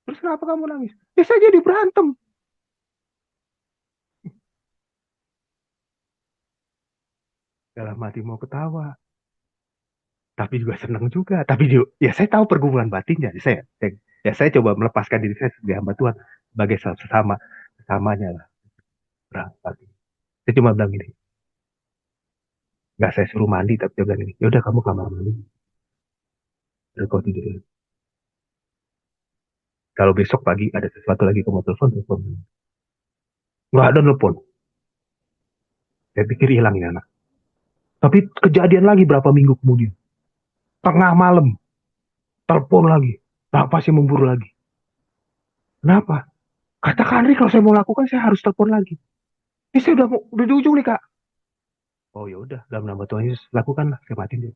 Terus kenapa kamu nangis? Ya saya jadi berantem. Dalam hati mau ketawa. Tapi juga senang juga. Tapi juga, ya saya tahu pergumulan batinnya. Ya saya coba melepaskan diri saya sebagai hamba Tuhan. Sebagai sesamanya lah. Berangkat. Saya cuma bilang gini. Nggak saya suruh mandi, tapi dia bilang gini. Yaudah kamu kamar mandi. Terus kau tidur. Kalau besok pagi ada sesuatu lagi kamu telepon. Nggak ada telepon. Saya pikir hilang ya anak. Tapi kejadian lagi berapa minggu kemudian. Tengah malam. Telepon lagi. Napasnya memburu lagi. Kenapa? Kata Kak kalau saya mau lakukan saya harus telepon lagi. Ini saya udah di ujung nih kak. Oh ya udah, dalam nama Tuhan Yesus lakukanlah. Saya matiin dia.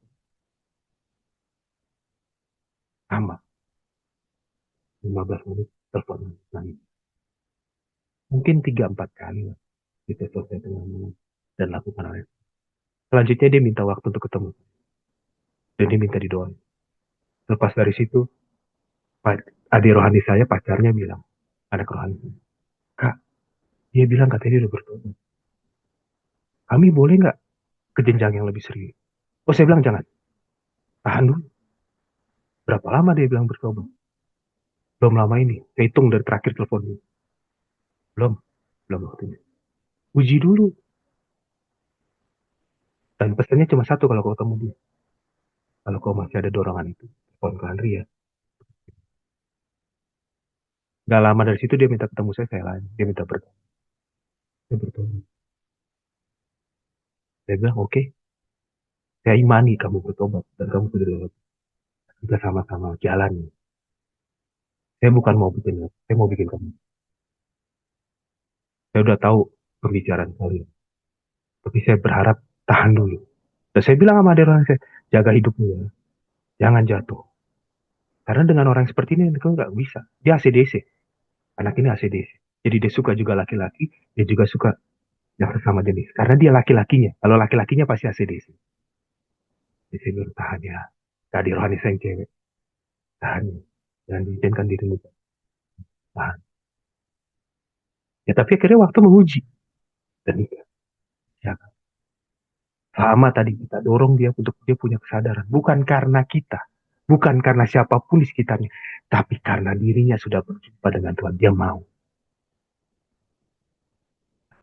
Sama. 15 menit telepon lagi. Mungkin 3-4 kali lah. Kita selesai dengan dan lakukan hal itu. Selanjutnya dia minta waktu untuk ketemu. Dan dia minta didoain. Lepas dari situ, adik rohani saya, pacarnya bilang, anak rohani saya, Kak, dia bilang katanya dia udah bertobat. Kami boleh nggak ke jenjang yang lebih serius? Oh, saya bilang jangan. Tahan dulu. Berapa lama dia bilang bertobat? Belum lama ini. Saya hitung dari terakhir telepon dia. Belum. Belum waktunya. Uji dulu. Dan pesannya cuma satu kalau kau ketemu dia. Kalau kau masih ada dorongan itu. Telepon ke Andri ya. Gak lama dari situ dia minta ketemu saya lain. Dia minta bertemu. Saya bertemu. Saya bilang oke. Saya imani kamu bertobat. Dan kamu sudah bertobat. Kita sama-sama jalan. Saya bukan mau bikin. Saya mau bikin kamu. Saya udah tahu pembicaraan kalian. Tapi saya berharap tahan dulu. Dan saya bilang sama adik saya, jaga hidupmu ya. Jangan jatuh. Karena dengan orang seperti ini kau nggak bisa. Dia ACDC. Anak ini ACDC. Jadi dia suka juga laki-laki, dia juga suka yang sesama jenis. Karena dia laki-lakinya. Kalau laki-lakinya pasti ACDC. Di sini tahan ya. Gak di rohani sayang cewek. Tahan. Jangan diizinkan dirimu. Tahan. Ya tapi akhirnya waktu menguji. Dan nikah. Ya kan? Sama tadi kita dorong dia untuk dia punya kesadaran. Bukan karena kita. Bukan karena siapapun di sekitarnya. Tapi karena dirinya sudah berjumpa dengan Tuhan. Dia mau.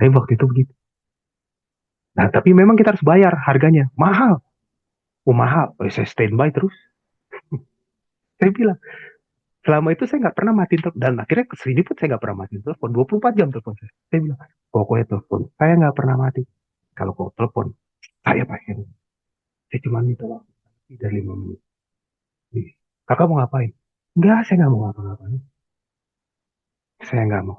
Tapi waktu itu begitu. Nah, tapi memang kita harus bayar harganya. Mahal. Oh, mahal. Oh, saya standby terus. Saya bilang, selama itu saya nggak pernah matiin telepon. Dan akhirnya kesini pun saya nggak pernah matiin telepon. 24 jam telepon saya. Saya bilang, pokoknya telepon. Saya nggak pernah mati. Kalau kau telepon, saya pasien. Saya cuma minta waktu. Tidak 5 menit. Please. Kakak mau ngapain? Enggak, saya nggak mau ngapa-ngapain. Saya nggak mau.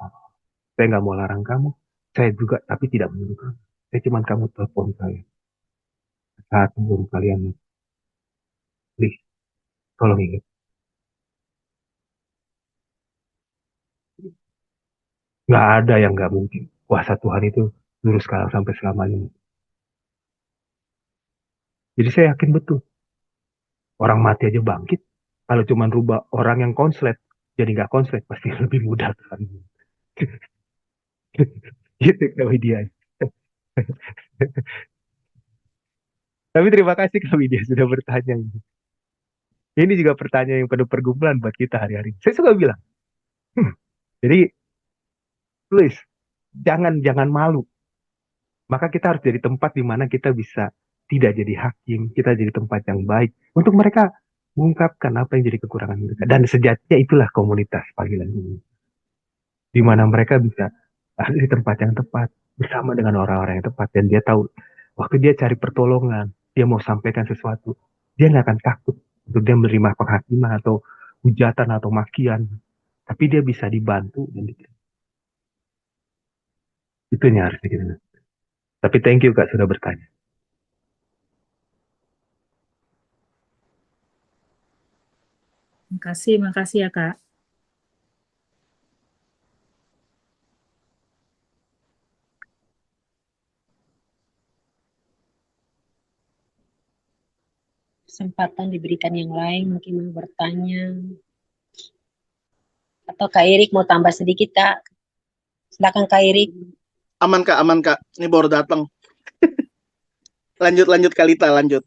Saya nggak mau larang kamu. Saya juga, tapi tidak menyuruh kamu. Saya cuma kamu telepon saya. Saat sebelum kalian, please, tolong ingat. Nggak ada yang nggak mungkin. Kuasa Tuhan itu lurus sekarang sampai selamanya. Jadi saya yakin betul. Orang mati aja bangkit. Kalau cuma rubah orang yang konslet, jadi nggak konslet, pasti lebih mudah kan. Gitu kalau dia. Tapi terima kasih kami dia sudah bertanya ini. Ini juga pertanyaan yang penuh pergumulan buat kita hari-hari. Saya suka bilang, jadi please jangan jangan malu. Maka kita harus jadi tempat di mana kita bisa tidak jadi hakim, kita jadi tempat yang baik untuk mereka mengungkapkan apa yang jadi kekurangan mereka. Dan sejatinya itulah komunitas panggilan ini, di mana mereka bisa ada di tempat yang tepat bersama dengan orang-orang yang tepat dan dia tahu waktu dia cari pertolongan, dia mau sampaikan sesuatu, dia nggak akan takut untuk dia menerima penghakiman atau hujatan atau makian, tapi dia bisa dibantu dan itu yang harus kita. Tapi thank you Kak sudah bertanya. Makasih ya Kak. Kesempatan diberikan yang lain mungkin mau bertanya. Atau Kak Erik mau tambah sedikit Kak. Silakan Kak Erik. Aman Kak. Ini baru datang. lanjut Kalita, lanjut.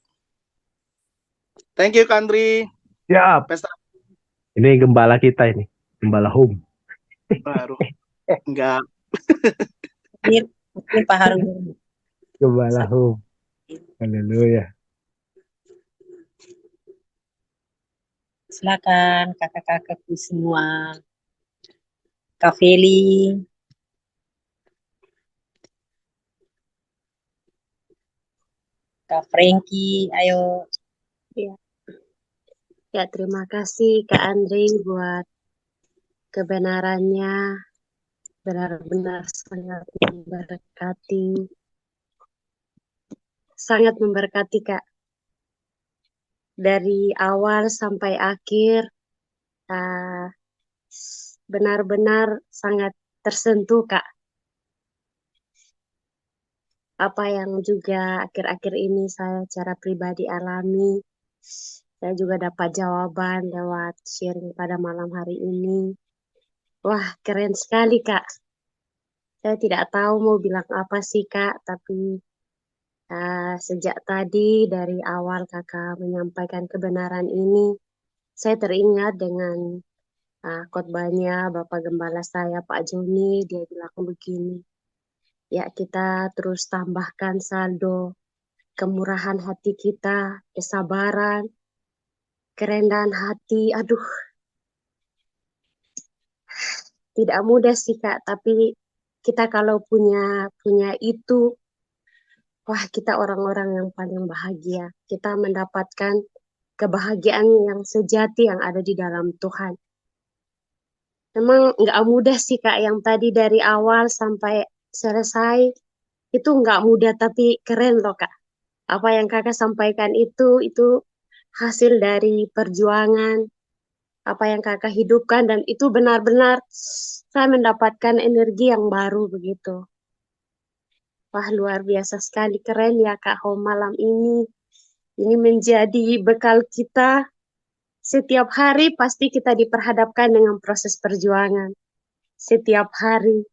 Thank you Kandri. Siap. Pesta Ini gembala kita ini, gembala home. baru. Enggak. Mungkin Pak Harun. Gembala home. Haleluya. Silakan kakak-kakakku semua. Kak Feli. Kak Frankie, ayo. Ya, terima kasih Kak Andri buat kebenarannya. Benar-benar sangat memberkati. Sangat memberkati Kak. Dari awal sampai akhir, benar-benar sangat tersentuh Kak. Apa yang juga akhir-akhir ini saya secara pribadi alami, saya juga dapat jawaban lewat sharing pada malam hari ini. Wah, keren sekali Kak. Saya tidak tahu mau bilang apa sih Kak, tapi sejak tadi dari awal Kakak menyampaikan kebenaran ini, saya teringat dengan khotbahnya Bapak Gembala saya Pak Joni, dia bilang begini, ya kita terus tambahkan saldo kemurahan hati kita, kesabaran, kerendahan hati, aduh tidak mudah sih Kak, tapi kita kalau punya itu, wah kita orang-orang yang paling bahagia. Kita mendapatkan kebahagiaan yang sejati yang ada di dalam Tuhan. Memang nggak mudah sih Kak, yang tadi dari awal sampai selesai, itu nggak mudah tapi keren loh Kak. Apa yang Kakak sampaikan itu hasil dari perjuangan, apa yang kakak hidupkan, dan itu benar-benar saya mendapatkan energi yang baru begitu. Wah, luar biasa sekali, keren ya Kak Home malam ini. Ini menjadi bekal kita. Setiap hari pasti kita diperhadapkan dengan proses perjuangan. Setiap hari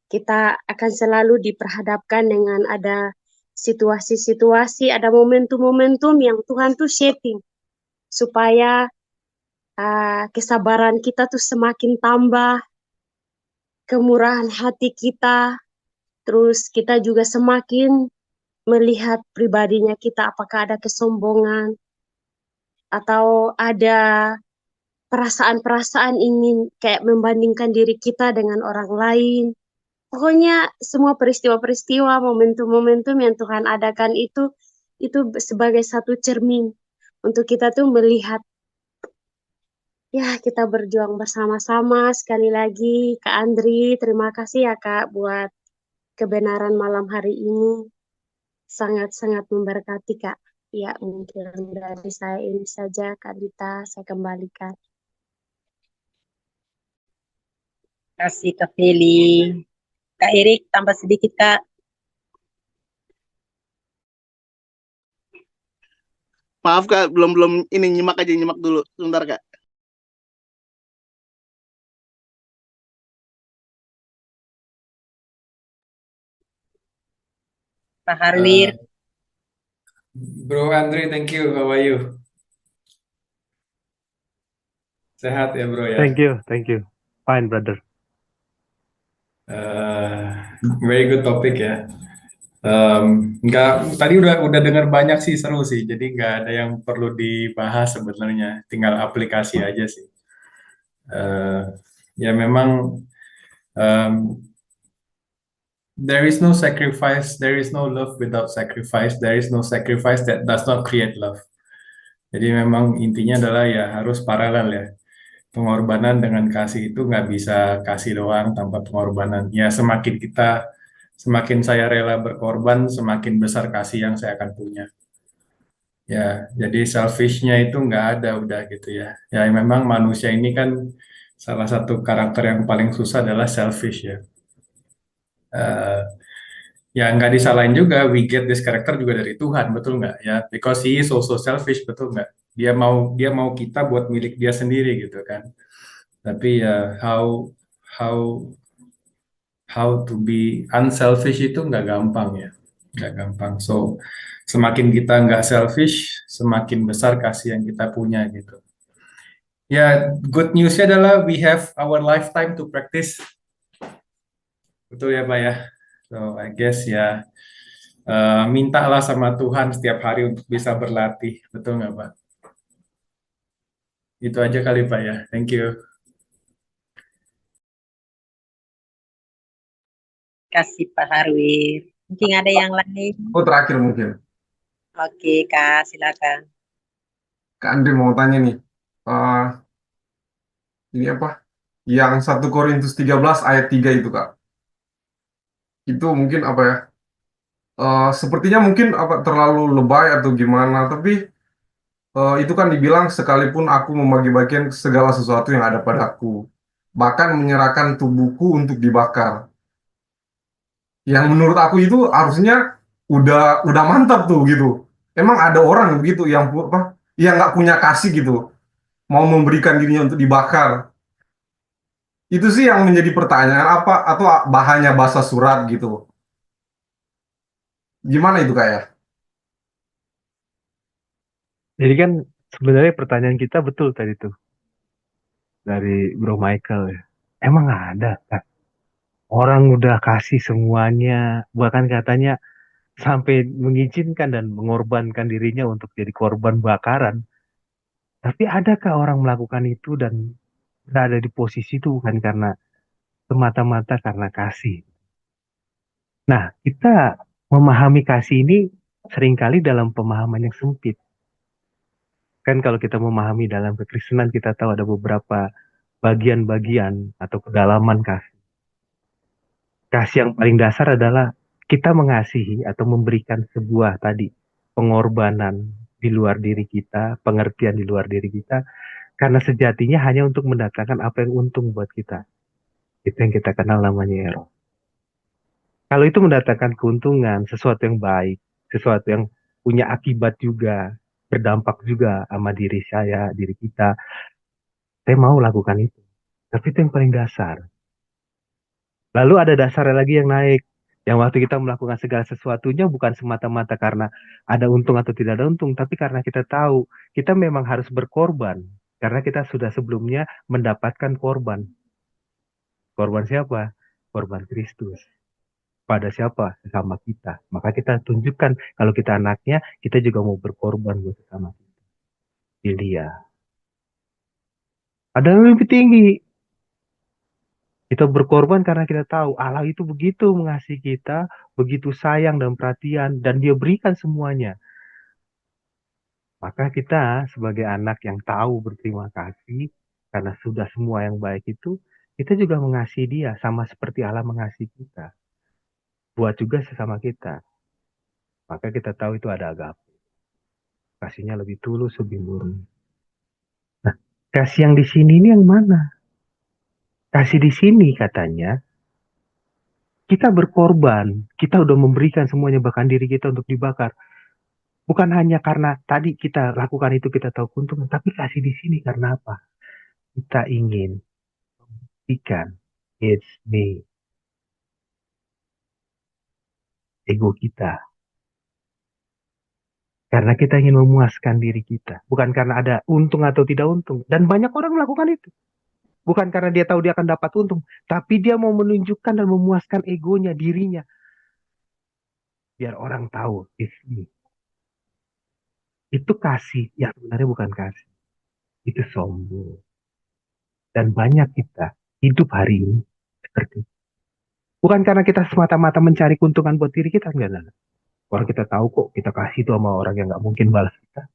kita akan selalu diperhadapkan dengan ada situasi-situasi, ada momentum-momentum yang Tuhan tuh setting supaya kesabaran kita tuh semakin tambah, kemurahan hati kita, terus kita juga semakin melihat pribadinya kita apakah ada kesombongan atau ada perasaan-perasaan ingin kayak membandingkan diri kita dengan orang lain. Pokoknya semua peristiwa-peristiwa, momentum-momentum yang Tuhan adakan itu sebagai satu cermin untuk kita tuh melihat, ya kita berjuang bersama-sama. Sekali lagi Kak Andri, terima kasih ya Kak buat kebenaran malam hari ini. Sangat-sangat memberkati Kak. Ya mungkin dari saya ini saja Kak Dita, saya kembalikan. Kasih Kak Feli. Kak Erik, tambah sedikit Kak. Maaf Kak, belum ini nyimak dulu sebentar Kak. Pak Harwir. Bro Andre, thank you. How are you? Sehat ya bro ya. Thank you. Fine, brother. Very good topic ya. Tadi udah dengar banyak sih, seru sih. Jadi nggak ada yang perlu dibahas sebenarnya. Tinggal aplikasi aja sih. Ya memang there is no sacrifice, there is no love without sacrifice, there is no sacrifice that does not create love. Jadi memang intinya adalah ya harus paralel ya. Pengorbanan dengan kasih itu nggak bisa kasih doang tanpa pengorbanan. Ya semakin saya rela berkorban, semakin besar kasih yang saya akan punya. Ya, jadi selfishnya itu nggak ada udah gitu ya. Ya memang manusia ini kan salah satu karakter yang paling susah adalah selfish ya. Ya nggak disalahin juga, we get this character juga dari Tuhan, betul nggak ya? Because he is also selfish, betul nggak? Dia mau kita buat milik dia sendiri gitu kan. Tapi ya how to be unselfish itu nggak gampang ya, nggak gampang. So semakin kita nggak selfish, semakin besar kasih yang kita punya gitu. Ya, good newsnya adalah we have our lifetime to practice. Betul ya Pak ya. So I guess ya mintalah sama Tuhan setiap hari untuk bisa berlatih, betul nggak Pak? Itu aja kali Pak ya. Thank you. Kasih Pak Harwir. Mungkin ada yang lain? Oh, terakhir mungkin. Oke Kak, silakan. Kak Andri mau tanya nih. Ini apa? Yang 1 Korintus 13 ayat 3 itu, Kak. Itu mungkin apa ya? Sepertinya mungkin apa terlalu lebay atau gimana, tapi itu kan dibilang sekalipun aku membagi-bagikan segala sesuatu yang ada padaku, bahkan menyerahkan tubuhku untuk dibakar. Yang menurut aku itu harusnya udah mantap tuh gitu. Emang ada orang begitu yang nggak punya kasih gitu, mau memberikan dirinya untuk dibakar. Itu sih yang menjadi pertanyaan, apa atau bahannya bahasa surat gitu. Gimana itu kayak? Jadi kan sebenarnya pertanyaan kita betul tadi tuh dari Bro Michael ya. Emang ada kan? Orang udah kasih semuanya, bahkan katanya sampai mengizinkan dan mengorbankan dirinya untuk jadi korban bakaran. Tapi adakah orang melakukan itu dan berada di posisi itu bukan karena semata-mata karena kasih? Nah, kita memahami kasih ini seringkali dalam pemahaman yang sempit. Kan kalau kita memahami dalam kekristenan kita tahu ada beberapa bagian-bagian atau kedalaman kasih. Kasih yang paling dasar adalah kita mengasihi atau memberikan sebuah tadi pengorbanan di luar diri kita, pengertian di luar diri kita, Karena sejatinya hanya untuk mendatangkan apa yang untung buat kita. Itu yang kita kenal namanya eros. Kalau itu mendatangkan keuntungan, sesuatu yang baik, sesuatu yang punya akibat juga, berdampak juga sama diri saya, diri kita, saya mau lakukan itu. Tapi itu yang paling dasar. Lalu ada dasarnya lagi yang naik. Yang waktu kita melakukan segala sesuatunya bukan semata-mata karena ada untung atau tidak ada untung, tapi karena kita tahu kita memang harus berkorban. Karena kita sudah sebelumnya mendapatkan korban. Korban siapa? Korban Kristus. Pada siapa? Sesama kita. Maka kita tunjukkan kalau kita anaknya, kita juga mau berkorban buat sesama kita. Dia. Ada yang lebih tinggi. Kita berkorban karena kita tahu Allah itu begitu mengasihi kita, begitu sayang dan perhatian, dan Dia berikan semuanya. Maka kita sebagai anak yang tahu berterima kasih, karena sudah semua yang baik itu, kita juga mengasihi Dia, sama seperti Allah mengasihi kita. Buat juga sesama kita. Maka kita tahu itu ada agape. Kasihnya lebih tulus, lebih murni. Nah, kasih yang di sini ini yang mana? Kasih di sini katanya, kita berkorban, kita udah memberikan semuanya, bahkan diri kita untuk dibakar. Bukan hanya karena tadi kita lakukan itu kita tahu keuntungan, tapi kasih di sini karena apa? Kita ingin membuktikan it's me, ego kita. Karena kita ingin memuaskan diri kita, bukan karena ada untung atau tidak untung. Dan banyak orang melakukan itu. Bukan karena dia tahu dia akan dapat untung, tapi dia mau menunjukkan dan memuaskan egonya, dirinya. Biar orang tahu, it's me. Itu kasih, yang sebenarnya bukan kasih. Itu sombong. Dan banyak kita hidup hari ini seperti itu. Bukan karena kita semata-mata mencari keuntungan buat diri kita, enggak. Orang kita tahu kok kita kasih itu sama orang yang nggak mungkin balas kita.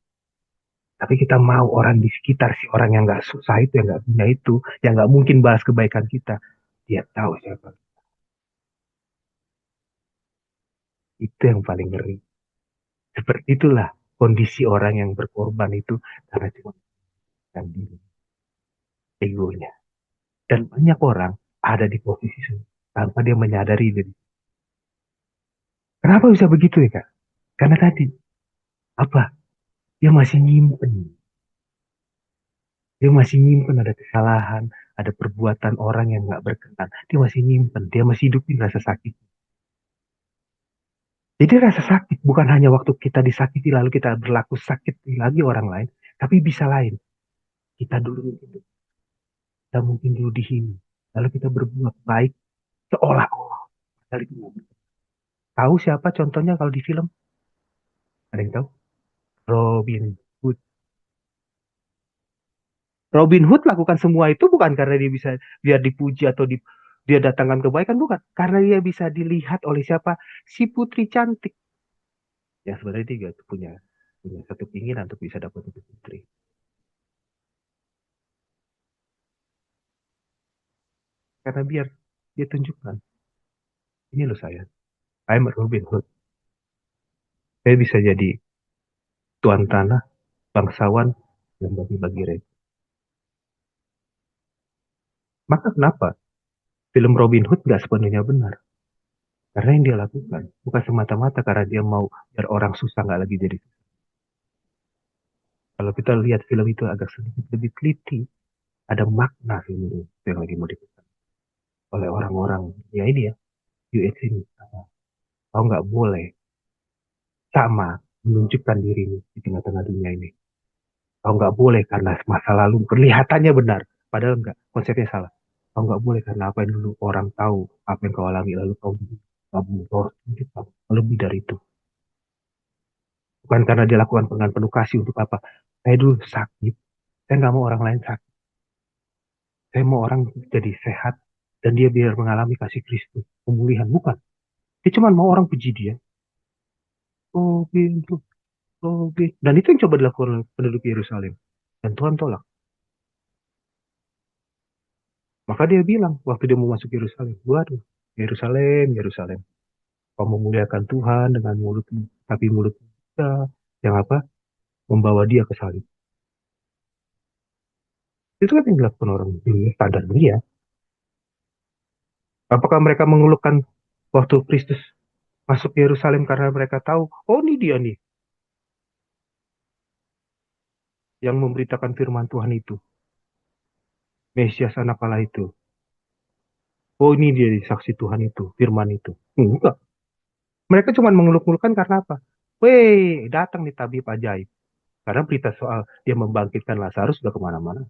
Tapi kita mau orang di sekitar si orang yang nggak susah itu, yang nggak punya itu, yang nggak mungkin balas kebaikan kita. Dia tahu siapa. Itu yang paling ngeri. Seperti itulah kondisi orang yang berkorban itu karena cuma kan diri, egonya. Dan banyak orang ada di posisi itu tanpa dia menyadari diri. Kenapa bisa begitu ya Kak? Karena tadi apa? Dia masih nyimpen. Dia masih nyimpen ada kesalahan, ada perbuatan orang yang nggak berkenan. Dia masih nyimpen, dia masih hidupin rasa sakit. Jadi rasa sakit bukan hanya waktu kita disakiti lalu kita berlaku sakit lagi orang lain, tapi bisa lain. Kita dulu kita mungkin dulu dihina, lalu kita berbuat baik seolah-olah. Tahu siapa contohnya kalau di film? Ada yang tahu? Robin Hood. Robin Hood lakukan semua itu bukan karena dia bisa biar dipuji atau dia datangkan kebaikan, bukan. Karena dia bisa dilihat oleh siapa? Si putri cantik. Yang sebenarnya dia juga punya satu keinginan untuk bisa dapat itu putri. Karena biar dia tunjukkan, ini loh saya, I'm Robin Hood. Saya bisa jadi tuan tanah, bangsawan, dan bagi-bagi rent. Maka kenapa film Robin Hood gak sepenuhnya benar? Karena yang dia lakukan bukan semata-mata karena dia mau biar orang susah gak lagi jadi susah. Kalau kita lihat film itu agak sedikit lebih teliti, ada makna film itu yang lagi mau dipesan oleh orang-orang. Ya ini ya, US ini. Kau nggak boleh sama menunjukkan dirimu di tengah-tengah dunia ini. Kau nggak boleh karena masa lalu kelihatannya benar, padahal enggak, konsepnya salah. Kau nggak boleh karena apa yang dulu orang tahu, apa yang kau alami lalu kau harus tunjukkan lebih dari itu. Bukan karena dia lakukan dengan penuh kasih untuk apa. Saya dulu sakit, saya nggak mau orang lain sakit. Saya mau orang jadi sehat dan dia biar mengalami kasih Kristus, pemulihan. Bukan. Dia cuma mau orang puji dia. Oh, gitu. Oh, gitu. Dan itu yang coba dilakukan oleh penduduk Yerusalem. Dan Tuhan tolak. Maka dia bilang, waktu dia mau masuk Yerusalem, waduh, Yerusalem, Yerusalem. Kau memuliakan Tuhan dengan mulutmu, tapi mulut kita yang apa? Membawa dia ke salib. Itu kan yang dilakukan orang dunia, standar dunia. Apakah mereka mengeluhkan waktu Kristus masuk Yerusalem karena mereka tahu, oh ini dia nih yang memberitakan firman Tuhan itu, Mesias anak Allah itu. Oh ini dia saksi Tuhan itu, firman itu. Enggak. Mereka cuma mengeluh-ngeluhkan karena apa? Weh, datang nih tabib ajaib. Karena berita soal dia membangkitkan Lazarus sudah kemana-mana.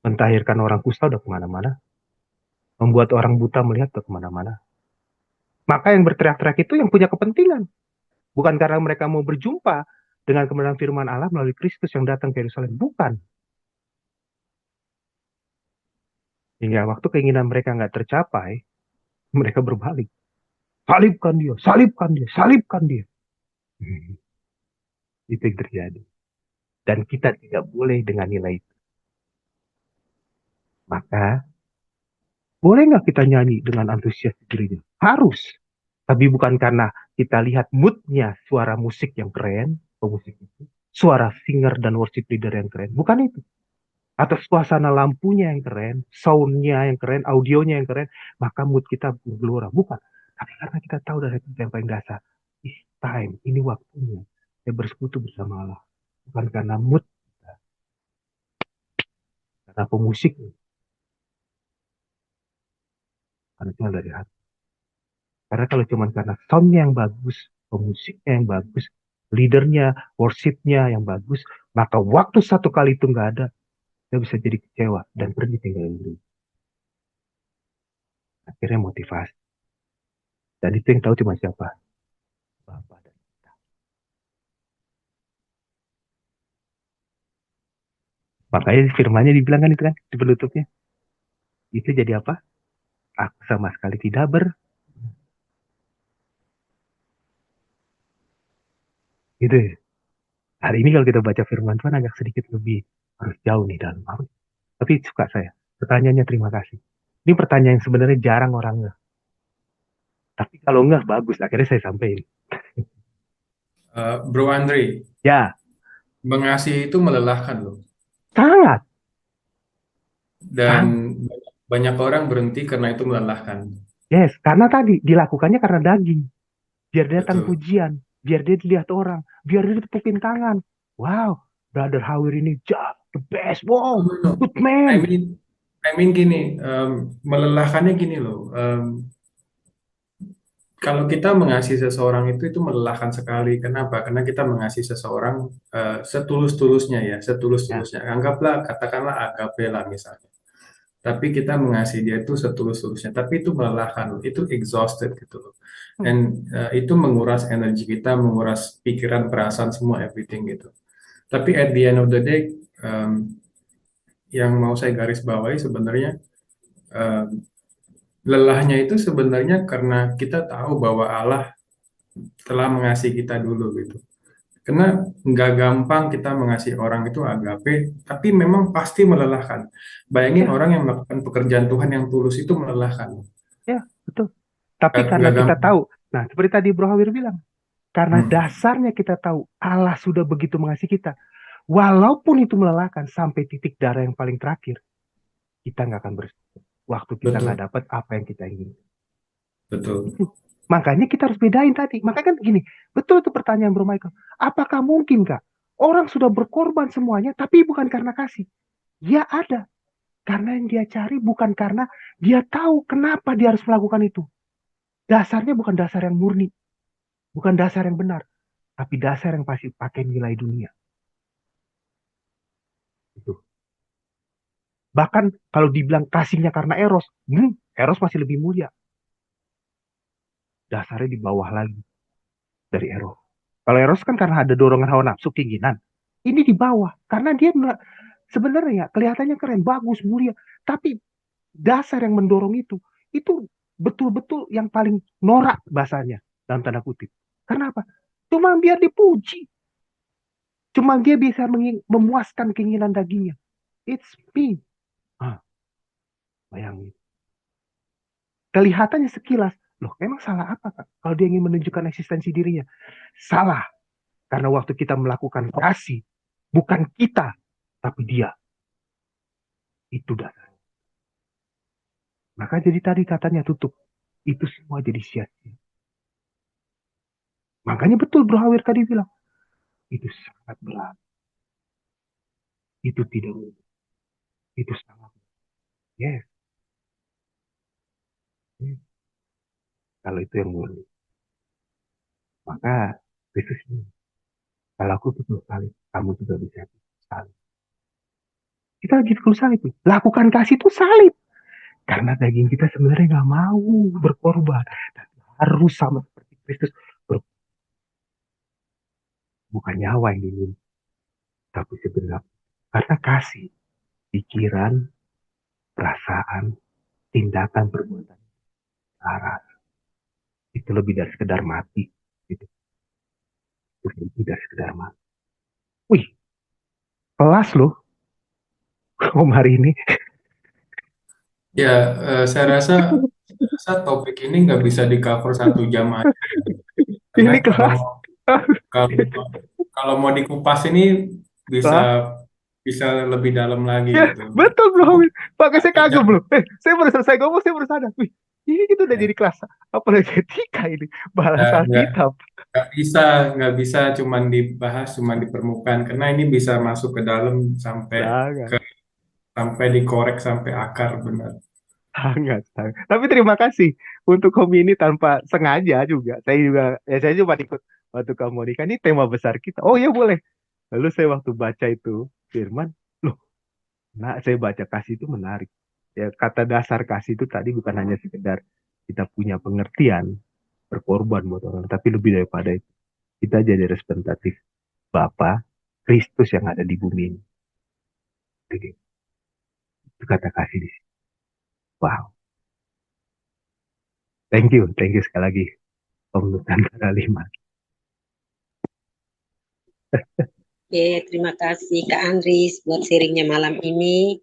Mentahirkan orang kusta udah kemana-mana. Membuat orang buta melihat udah kemana-mana. Maka yang berteriak-teriak itu yang punya kepentingan. Bukan karena mereka mau berjumpa dengan kebenaran firman Allah melalui Kristus yang datang ke Yerusalem. Bukan. Hingga waktu keinginan mereka nggak tercapai, mereka berbalik. Salibkan dia, salibkan dia, salibkan dia. Itu yang terjadi. Dan kita tidak boleh dengan nilai itu. Maka, boleh nggak kita nyanyi dengan antusias di gereja? Harus. Tapi bukan karena kita lihat moodnya suara musik yang keren, pemusik itu, suara singer dan worship leader yang keren. Bukan itu. Atau suasana lampunya yang keren, soundnya yang keren, audionya yang keren, maka mood kita bergelora. Bukan. Tapi karena kita tahu dari yang paling dasar, it's time, ini waktunya. Saya bersekutu bersama Allah. Bukan karena mood, karena pemusik, karena itu dari hati. Karena kalau cuma karena soundnya yang bagus, pemusiknya yang bagus, leadernya, worshipnya yang bagus, maka waktu satu kali itu nggak ada, kita bisa jadi kecewa dan pergi tinggalin diri. Akhirnya motivasi. Dan itu yang tahu cuma siapa? Bapak dan kita. Makanya firmannya dibilang kan itu kan di penutupnya. Itu jadi apa? Aku sama sekali tidak gitu ya. Hari ini kalau kita baca firman Tuhan agak sedikit lebih harus jauh nih dalam. Tapi suka saya. Pertanyaannya terima kasih. Ini pertanyaan yang sebenarnya jarang orang ngeh. Tapi kalau ngeh bagus. Akhirnya saya sampaikan. Bro Andre, Ya, mengasihi itu melelahkan loh. sangat. Dan banyak orang berhenti karena itu melelahkan. Yes, karena tadi dilakukannya karena daging. Biar dia datang Betul. pujian. Biar dia dilihat orang. Biar dia ditepukin tangan. Wow, Brother Hawir ini the best. Wow, No. good I man. mean gini, melelahkannya gini loh. Kalau kita mengasihi seseorang itu melelahkan sekali. Kenapa? Karena kita mengasihi seseorang setulus-tulusnya ya, Ya, setulus-tulusnya. Anggaplah, katakanlah agape lah misalnya. Tapi kita mengasihi dia itu setulus-tulusnya. Tapi itu melelahkan, itu exhausted gitu loh. Dan itu menguras energi kita, menguras pikiran, perasaan, semua everything gitu. Tapi at the end of the day, yang mau saya garis bawahi sebenarnya lelahnya itu sebenarnya karena kita tahu bahwa Allah telah mengasihi kita dulu gitu. Karena nggak gampang kita mengasihi orang itu agape, tapi memang pasti melelahkan. Bayangin ya, orang yang melakukan pekerjaan Tuhan yang tulus itu melelahkan. ya, betul. Tapi karena Nggak kita gampang. tahu, nah seperti tadi Bro Hawir bilang, karena Hmm, dasarnya kita tahu Allah sudah begitu mengasihi kita, walaupun itu melelahkan sampai titik darah yang paling terakhir, kita nggak akan bersyukur. Waktu kita nggak betul, dapat apa yang kita ingin. betul. Itu. Makanya kita harus bedain tadi. Makanya kan gini, betul tuh pertanyaan Bro Michael. Apakah mungkin Kak, orang sudah berkorban semuanya, tapi bukan karena kasih? Ya ada. Karena yang dia cari bukan karena dia tahu kenapa dia harus melakukan itu. Dasarnya bukan dasar yang murni. Bukan dasar yang benar. Tapi dasar yang pasti pakai nilai dunia. Itu. Bahkan kalau dibilang kasihnya karena Eros, Eros masih lebih mulia. Dasarnya di bawah lagi dari Eros. Kalau Eros kan karena ada dorongan hawa nafsu, keinginan. Ini di bawah. Karena dia sebenarnya kelihatannya keren, bagus, mulia. Tapi dasar yang mendorong itu betul-betul yang paling norak bahasanya. Dalam tanda kutip. Karena apa? Cuma biar dipuji. Cuma dia bisa memuaskan keinginan dagingnya. It's me. Bayangin. Kelihatannya sekilas, loh emang salah apa Kak? Kalau dia ingin menunjukkan eksistensi dirinya. Salah. Karena waktu kita melakukan kasih, bukan kita, tapi dia. Itu dasar. Maka jadi tadi katanya tutup. Itu semua jadi sia-sia. Makanya betul Bro Hawir tadi bilang. Itu sangat berat. Itu tidak mudah. Itu sangat berat. Yes. Yes. Kalau itu yang murni. Maka Kristus ini. Kalau aku pikul salib, kamu juga bisa pikul salib. Kita lagi pikul salib. Lakukan kasih itu salib. Karena daging kita sebenarnya nggak mau berkorban. Dan harus sama seperti Kristus. Bukan nyawa yang diminta. Tapi sebenarnya. Karena kasih. Pikiran, perasaan, tindakan, perbuatan. Arah. Itu lebih dari sekedar mati. Itu lebih dari sekedar mati. Wih. Kelas loh. Om hari ini. Ya, saya rasa topik ini nggak bisa di cover 1 jam aja. Karena Ini kelas. kalau kalau mau dikupas ini bisa lebih dalam lagi Ya, gitu. betul Bro. Makanya saya kagum Jangan- loh. Saya baru selesai ngomong, saya baru sadar. Wih, ini kita udah Ya. jadi kelas. Apalagi etika ini. Balas Nggak- nggak- Alkitab. nggak bisa cuman dibahas cuman di permukaan karena ini bisa masuk ke dalam Sangat, sampai dikorek sampai akar benar. sangat. Tapi terima kasih untuk homi ini tanpa sengaja juga. Saya cuma ikut waktu kamu nikah. Ini tema besar kita. Oh ya boleh. Lalu saya waktu baca itu firman, loh, nah saya baca kasih itu menarik. Ya kata dasar kasih itu tadi bukan hanya sekedar kita punya pengertian berkorban buat orang, tapi lebih daripada itu kita jadi representatif Bapa Kristus yang ada di bumi ini. Jadi, itu kata kasih di sini. Wow, thank you sekali lagi Om Nusantara 5. Oke, terima kasih Kak Andris buat sharingnya malam ini.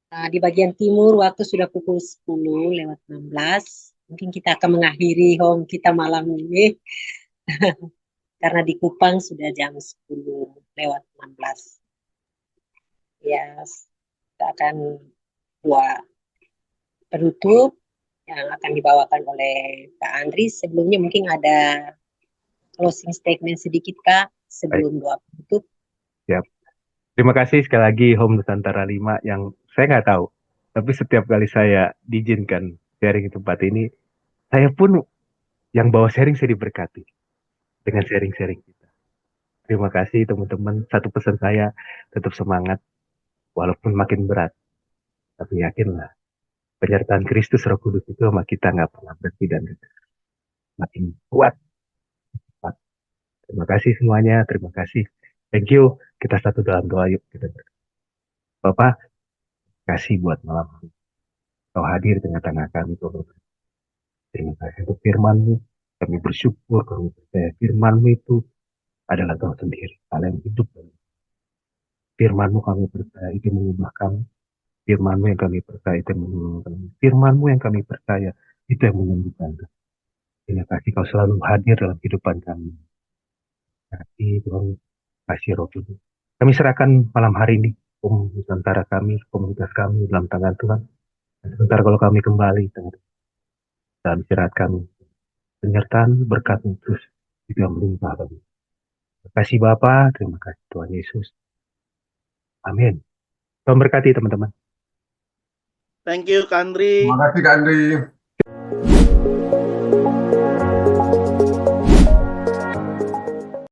Di bagian timur waktu sudah pukul 10:16. Mungkin kita akan mengakhiri home kita malam ini. Karena di Kupang sudah jam 10:16. Ya, kita akan buat penutup yang akan dibawakan oleh Kak Andris. Sebelumnya mungkin ada closing statement sedikit Kak sebelum doa penutup. Siap. Terima kasih sekali lagi Home Nusantara 5 yang saya nggak tahu. Tapi setiap kali saya diizinkan sharing di tempat ini, saya pun yang bawa sharing saya diberkati dengan sharing-sharing kita. Terima kasih teman-teman. Satu pesan saya, tetap semangat walaupun makin berat. Tapi yakinlah, penyertaan Kristus Roh Kudus itu sama kita nggak pernah berhenti dan makin kuat. Terima kasih semuanya. Terima kasih. Thank you. Kita satu dalam doa yuk. Kita Bapak, kasih buat malam ini. Kau hadir di tengah-tengah kami, Tuhan. Terima kasih untuk firman-Mu. Kami bersyukur, kami percaya firman-Mu itu adalah Kau sendiri. Allah yang hidup. Firman-Mu kami percaya itu mengubah kami. Firman-Mu yang kami percaya itu yang menolong kami. Firman-Mu yang kami percaya itu yang menyembuhkan kami. Terima kasih Kau selalu hadir dalam kehidupan kami. Kasih Tuhan, kasih Roh Kudus. Kami serahkan malam hari ini Nusantara kami, komunitas kami dalam tangan Tuhan. Dan sebentar kalau kami kembali dalam istirahat kami, penyertaan berkat terus juga melimpah bagi. Terima kasih Bapa, terima kasih Tuhan Yesus. Amin. Tuhan berkati teman-teman. Thank you, Kak Andri. Terima kasih Kak Andri.